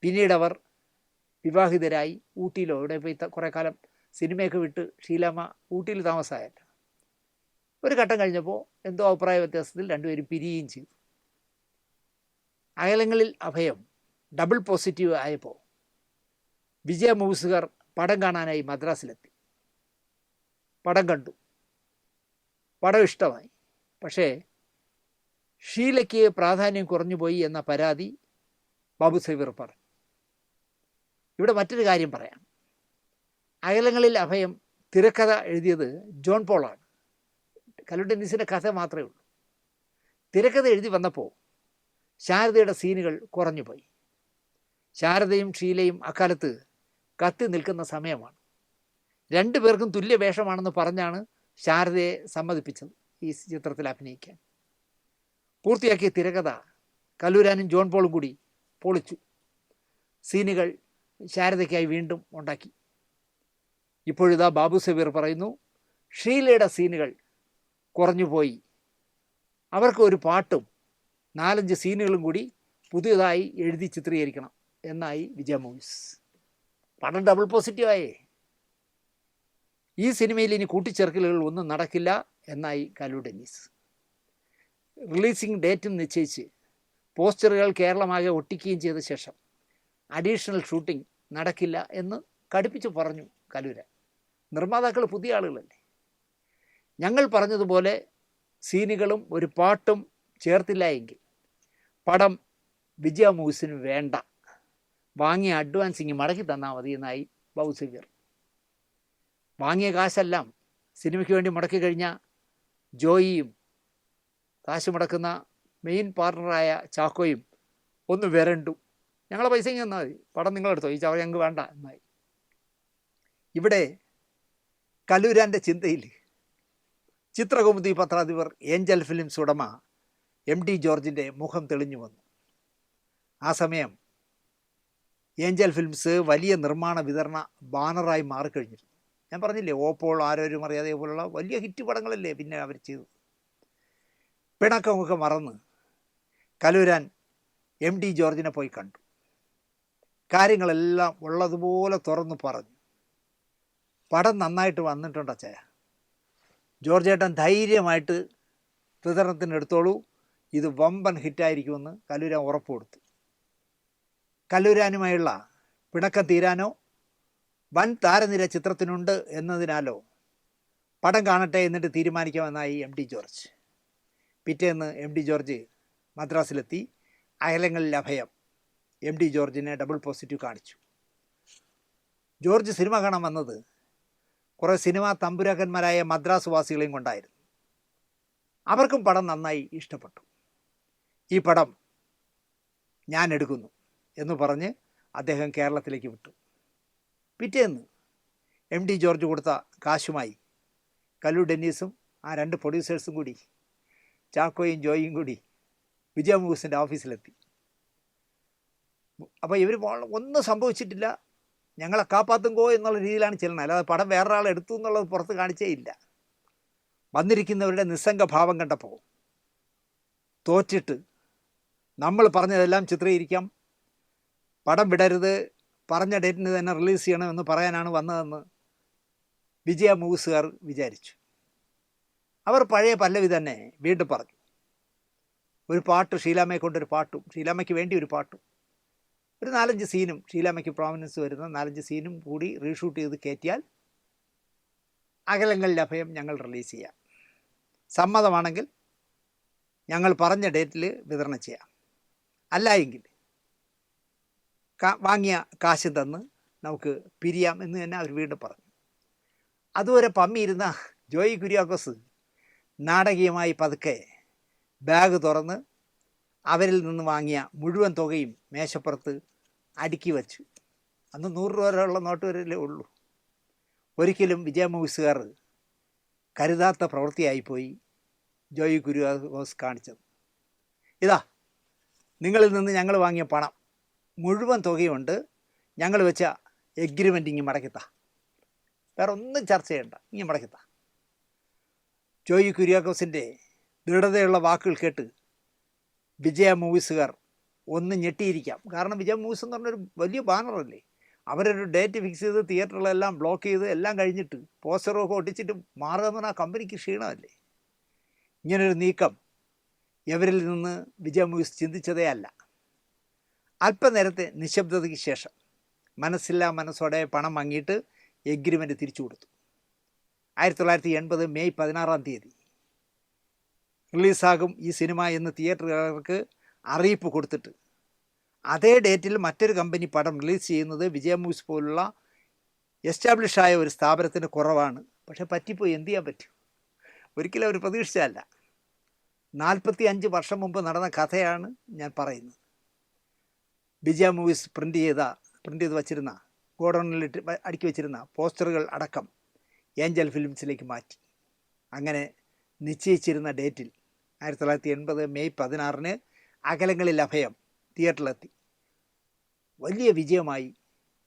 പിന്നീട് അവർ വിവാഹിതരായി ഊട്ടിയിലോ ഇവിടെ പോയി കുറേ കാലം സിനിമയൊക്കെ വിട്ട് ഷീലാമ്മ ഊട്ടിയിൽ താമസമായല്ല. ഒരു ഘട്ടം കഴിഞ്ഞപ്പോൾ എന്തോ അഭിപ്രായ വ്യത്യാസത്തിൽ രണ്ടുപേരും പിരിയുകയും ചെയ്തു. അകലങ്ങളിൽ അഭയം ഡബിൾ പോസിറ്റീവ് ആയപ്പോൾ വിജയ മൂവീസുകാർ പടം കാണാനായി മദ്രാസിലെത്തി. പടം കണ്ടു, പടം ഇഷ്ടമായി. പക്ഷേ ഷീലയ്ക്ക് പ്രാധാന്യം കുറഞ്ഞുപോയി എന്ന പരാതി ബാബു സേവ്യർ പറഞ്ഞു. ഇവിടെ മറ്റൊരു കാര്യം പറയാം. അകലങ്ങളിൽ അഭയം തിരക്കഥ എഴുതിയത് ജോൺ പോളാണ്. കലൂർ ഡെന്നീസിൻ്റെ കഥ മാത്രമേ ഉള്ളൂ. തിരക്കഥ എഴുതി വന്നപ്പോൾ ശാരദയുടെ സീനുകൾ കുറഞ്ഞുപോയി. ശാരദയും ഷീലയും അക്കാലത്ത് കത്തി നിൽക്കുന്ന സമയമാണ്. 2 പേർക്കും തുല്യ വേഷമാണെന്ന് പറഞ്ഞാണ് ശാരദയെ സമ്മതിപ്പിച്ചത് ഈ ചിത്രത്തിൽ അഭിനയിക്കാൻ. പൂർത്തിയാക്കിയ തിരക്കഥ കലൂരാനും ജോൺ പോളും കൂടി പൊളിച്ചു. സീനുകൾ ശാരദയ്ക്കായി വീണ്ടും ഉണ്ടാക്കി. ഇപ്പോഴിതാ ബാബു സേവ്യർ പറയുന്നു, ഷീലയുടെ സീനുകൾ കുറഞ്ഞുപോയി, അവർക്ക് ഒരു പാട്ടും 4-5 സീനുകളും കൂടി പുതിയതായി എഴുതി ചിത്രീകരിക്കണം എന്നായി വിജയ മൂവീസ്. പടം ഡബിൾ പോസിറ്റീവായേ. ഈ സിനിമയിൽ ഇനി കൂട്ടിച്ചേർക്കലുകൾ ഒന്നും നടക്കില്ല എന്നായി കലൂർ ഡെന്നീസ്. റിലീസിംഗ് ഡേറ്റും നിശ്ചയിച്ച് പോസ്റ്ററുകൾ കേരളമാകെ ഒട്ടിക്കുകയും ചെയ്ത ശേഷം അഡീഷണൽ ഷൂട്ടിംഗ് നടക്കില്ല എന്ന് കടുപ്പിച്ച് പറഞ്ഞു കലൂരാൻ. നിർമ്മാതാക്കൾ പുതിയ ആളുകളല്ലേ. ഞങ്ങൾ പറഞ്ഞതുപോലെ സീനുകളും ഒരു പാട്ടും ചേർത്തില്ല എങ്കിൽ പടം വിജയ മൂവീസിന് വേണ്ട, വാങ്ങിയ അഡ്വാൻസിങ് മടക്കി തന്നാൽ മതി എന്നായി ബാബു സേവ്യർ. വാങ്ങിയ കാശെല്ലാം സിനിമയ്ക്ക് വേണ്ടി മുടക്കി കഴിഞ്ഞ ജോയിയും കാശ് മുടക്കുന്ന മെയിൻ പാർട്ണറായ ചാക്കോയും ഒന്ന് വരണ്ടു, ഞങ്ങളെ പൈസ ഇങ്ങനെ തന്നാൽ മതി, പടം നിങ്ങളെടുത്തോ, ഈ ചവ ഞങ്ങൾക്ക് വേണ്ട എന്നായി. ഇവിടെ കലൂരാൻ്റെ ചിന്തയിൽ ചിത്രകൗമുദി പത്രാധിപർ ഏഞ്ചൽ ഫിലിംസ് ഉടമ MD ജോർജിൻ്റെ മുഖം തെളിഞ്ഞു വന്നു. ആ സമയം ഏഞ്ചൽ ഫിലിംസ് വലിയ നിർമ്മാണ വിതരണ ബാനറായി മാറിക്കഴിഞ്ഞിരുന്നു. ഞാൻ പറഞ്ഞില്ലേ, ഓപ്പോൾ, ആരോരും അറിയാതെ പോലുള്ള വലിയ ഹിറ്റ് പടങ്ങളല്ലേ പിന്നെ അവർ ചെയ്തത്. പിണക്കമൊക്കെ മറന്ന് കലൂരാൻ MD ജോർജിനെ പോയി കണ്ടു. കാര്യങ്ങളെല്ലാം ഉള്ളതുപോലെ തുറന്നു പറഞ്ഞു. പടം നന്നായിട്ട് വന്നിട്ടുണ്ട് അച്ഛാ, ജോർജ് ഏട്ടൻ ധൈര്യമായിട്ട് വിതരണത്തിനെടുത്തോളൂ, ഇത് വമ്പൻ ഹിറ്റായിരിക്കുമെന്ന് കലൂരാൻ ഉറപ്പ് കൊടുത്തു. കലൂരാനുമായുള്ള പിണക്കം തീരാനോ വൻ താരനിര ചിത്രത്തിനുണ്ട് എന്നതിനാലോ പടം കാണട്ടെ എന്നിട്ട് തീരുമാനിക്കാമെന്നായി MD ജോർജ്. പിറ്റേന്ന് MD ജോർജ് മദ്രാസിലെത്തി. അകലങ്ങളിൽ അഭയം MD ജോർജിനെ ഡബിൾ പോസിറ്റീവ് കാണിച്ചു. ജോർജ് സിനിമ കാണാൻ വന്നത് കുറേ സിനിമാ തമ്പുരാക്കന്മാരായ മദ്രാസ് വാസികളെയും കൊണ്ടായിരുന്നു. അവർക്കും പടം നന്നായി ഇഷ്ടപ്പെട്ടു. ഈ പടം ഞാൻ എടുക്കുന്നു എന്ന് പറഞ്ഞ് അദ്ദേഹം കേരളത്തിലേക്ക് വിട്ടു. പിറ്റേന്ന് MD ജോർജ് കൊടുത്ത കാശുമായി കലൂർ ഡെന്നീസും ആ 2 പ്രൊഡ്യൂസേഴ്സും കൂടി, ചാക്കോയും ജോയിയും കൂടി വിജയ മൂവീസിൻ്റെ ഓഫീസിലെത്തി. അപ്പോൾ ഇവർ ഒന്നും സംഭവിച്ചിട്ടില്ല, ഞങ്ങളെ കാപ്പാത്തുങ്കോ എന്നുള്ള രീതിയിലാണ് ചെല്ലുന്നത്. അല്ലാതെ പടം വേറൊരാൾ എടുത്തു എന്നുള്ളത് പുറത്ത് കാണിച്ചേ ഇല്ല. വന്നിരിക്കുന്നവരുടെ നിസ്സംഗഭാവം കണ്ടപ്പോൾ തോറ്റിട്ട് നമ്മൾ പറഞ്ഞതെല്ലാം ചിത്രീകരിക്കാം, പടം വിടരുത്, പറഞ്ഞ ഡേറ്റിന് തന്നെ റിലീസ് ചെയ്യണമെന്ന് പറയാനാണ് വന്നതെന്ന് വിജയ മൂവീസുകാർ വിചാരിച്ചു. അവർ പഴയ പല്ലവി തന്നെ വീണ്ടും പറഞ്ഞു. ഒരു പാട്ട്, ഷീലാമ്മയെ കൊണ്ടൊരു പാട്ടും, ഷീലാമ്മയ്ക്ക് വേണ്ടി ഒരു പാട്ടും, ഒരു 4-5 സീനും, ഷീലാമ്മയ്ക്ക് പ്രോമിനൻസ് വരുന്ന 4-5 സീനും കൂടി റീഷൂട്ട് ചെയ്ത് കയറ്റിയാൽ അകലങ്ങളിൽ അഭയം ഞങ്ങൾ റിലീസ് ചെയ്യാം. സമ്മതമാണെങ്കിൽ ഞങ്ങൾ പറഞ്ഞ ഡേറ്റിൽ വിതരണം ചെയ്യാം, അല്ല എങ്കിൽ വാങ്ങിയ കാശ് തന്ന് നമുക്ക് പിരിയാം എന്ന് തന്നെ അവർ വീണ്ടും പറഞ്ഞു. അതുവരെ പമ്മിയിരുന്ന ജോയി കുര്യാക്കോസ് നാടകീയമായി പതുക്കെ ബാഗ് തുറന്ന് അവരിൽ നിന്ന് വാങ്ങിയ മുഴുവൻ തുകയും മേശപ്പുറത്ത് അടുക്കി വച്ചു. അന്ന് 100 രൂപയുള്ള നോട്ട് വരലേ ഉള്ളൂ. ഒരിക്കലും വിജയ മൂവീസുകാർ കരുതാത്ത പ്രവൃത്തിയായിപ്പോയി ജോയി കുര്യാക്കോസ് കാണിച്ചത്. ഇതാ, നിങ്ങളിൽ നിന്ന് ഞങ്ങൾ വാങ്ങിയ പണം മുഴുവൻ തുകയുണ്ട്, ഞങ്ങൾ വെച്ച എഗ്രിമെൻ്റ് ഇങ്ങ് മടക്കിത്താ, വേറെ ഒന്നും ചർച്ച ചെയ്യണ്ട, ഇങ്ങ് മടക്കിത്താ. ജോയി കുര്യാക്കോസിൻ്റെ ദൃഢതയുള്ള വാക്കുകൾ കേട്ട് വിജയ മൂവീസുകാർ ഒന്ന് ഞെട്ടിയിരിക്കാം. കാരണം വിജയ മൂവീസ് എന്ന് പറഞ്ഞൊരു വലിയ ബാനറല്ലേ, അവരൊരു ഡേറ്റ് ഫിക്സ് ചെയ്ത് തിയേറ്ററുകളെല്ലാം ബ്ലോക്ക് ചെയ്ത് എല്ലാം കഴിഞ്ഞിട്ട് പോസ്റ്ററൊക്കെ ഒട്ടിച്ചിട്ട് മാറുക എന്ന് പറഞ്ഞാൽ ആ കമ്പനിക്ക് ക്ഷീണമല്ലേ. ഇങ്ങനൊരു നീക്കം ഇവരിൽ നിന്ന് വിജയ മൂവീസ് ചിന്തിച്ചതേ അല്ല. അല്പനേരത്തെ നിശബ്ദതയ്ക്ക് ശേഷം മനസ്സില്ലാ മനസ്സോടെ പണം വാങ്ങിയിട്ട് എഗ്രിമെൻ്റ് തിരിച്ചു കൊടുത്തു. 1980 മെയ് 16 റിലീസാകും ഈ സിനിമ എന്ന് തിയേറ്ററുകാർക്ക് അറിയിപ്പ് കൊടുത്തിട്ട് അതേ ഡേറ്റിൽ മറ്റൊരു കമ്പനി പടം റിലീസ് ചെയ്യുന്നത് വിജയ മൂവീസ് പോലുള്ള എസ്റ്റാബ്ലിഷായ ഒരു സ്ഥാപനത്തിന് കുറവാണ്. പക്ഷെ പറ്റിപ്പോയി, എന്ത് ചെയ്യാൻ പറ്റും, ഒരിക്കലും അവർ പ്രതീക്ഷിച്ചതല്ല. 45 വർഷം മുമ്പ് നടന്ന കഥയാണ് ഞാൻ പറയുന്നത്. വിജയ മൂവീസ് പ്രിൻ്റ് ചെയ്ത് വച്ചിരുന്ന, ഗോഡൗണിലിട്ട് അടുക്കി വച്ചിരുന്ന പോസ്റ്ററുകൾ അടക്കം ഏഞ്ചൽ ഫിലിംസിലേക്ക് മാറ്റി. അങ്ങനെ നിശ്ചയിച്ചിരുന്ന ഡേറ്റിൽ 1980 മെയ് 16 അകലങ്ങളിൽ അഭയം തിയേറ്ററിലെത്തി. വലിയ വിജയമായി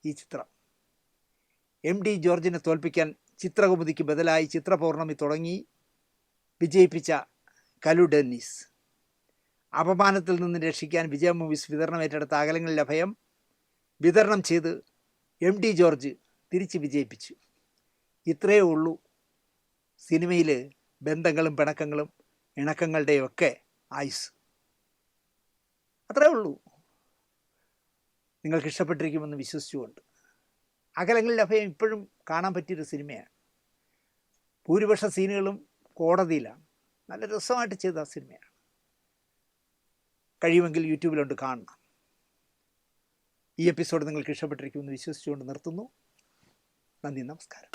ഈ ചിത്രം. MD ജോർജിനെ തോൽപ്പിക്കാൻ ചിത്രകൗമുദിക്ക് ബദലായി ചിത്രപൗർണമി തുടങ്ങി വിജയിപ്പിച്ച കലു ഡെന്നീസ്. അപമാനത്തിൽ നിന്ന് രക്ഷിക്കാൻ വിജയ മൂവീസ് വിതരണം ഏറ്റെടുത്ത അകലങ്ങളിൽ അഭയം വിതരണം ചെയ്ത് MD ജോർജ് തിരിച്ച് വിജയിപ്പിച്ചു. ഇത്രയേ ഉള്ളൂ സിനിമയിൽ ബന്ധങ്ങളും പിണക്കങ്ങളും ഇണക്കങ്ങളുടെയൊക്കെ ആയുസ്. അത്രയേ ഉള്ളൂ. നിങ്ങൾക്ക് ഇഷ്ടപ്പെട്ടിരിക്കുമെന്ന് വിശ്വസിച്ചുകൊണ്ട്. അകലങ്ങളിൽ അഭയം ഇപ്പോഴും കാണാൻ പറ്റിയൊരു സിനിമയാണ്. ഭൂരിപക്ഷ സീനുകളും കോടതിയിലാണ്. നല്ല രസമായിട്ട് ചെയ്ത സിനിമയാണ്. കഴിയുമെങ്കിൽ യൂട്യൂബിലുണ്ട്, കാണണം. ഈ എപ്പിസോഡ് നിങ്ങൾക്ക് ഇഷ്ടപ്പെട്ടിരിക്കുമെന്ന് വിശ്വസിച്ചുകൊണ്ട് നിർത്തുന്നു. നന്ദി, നമസ്കാരം.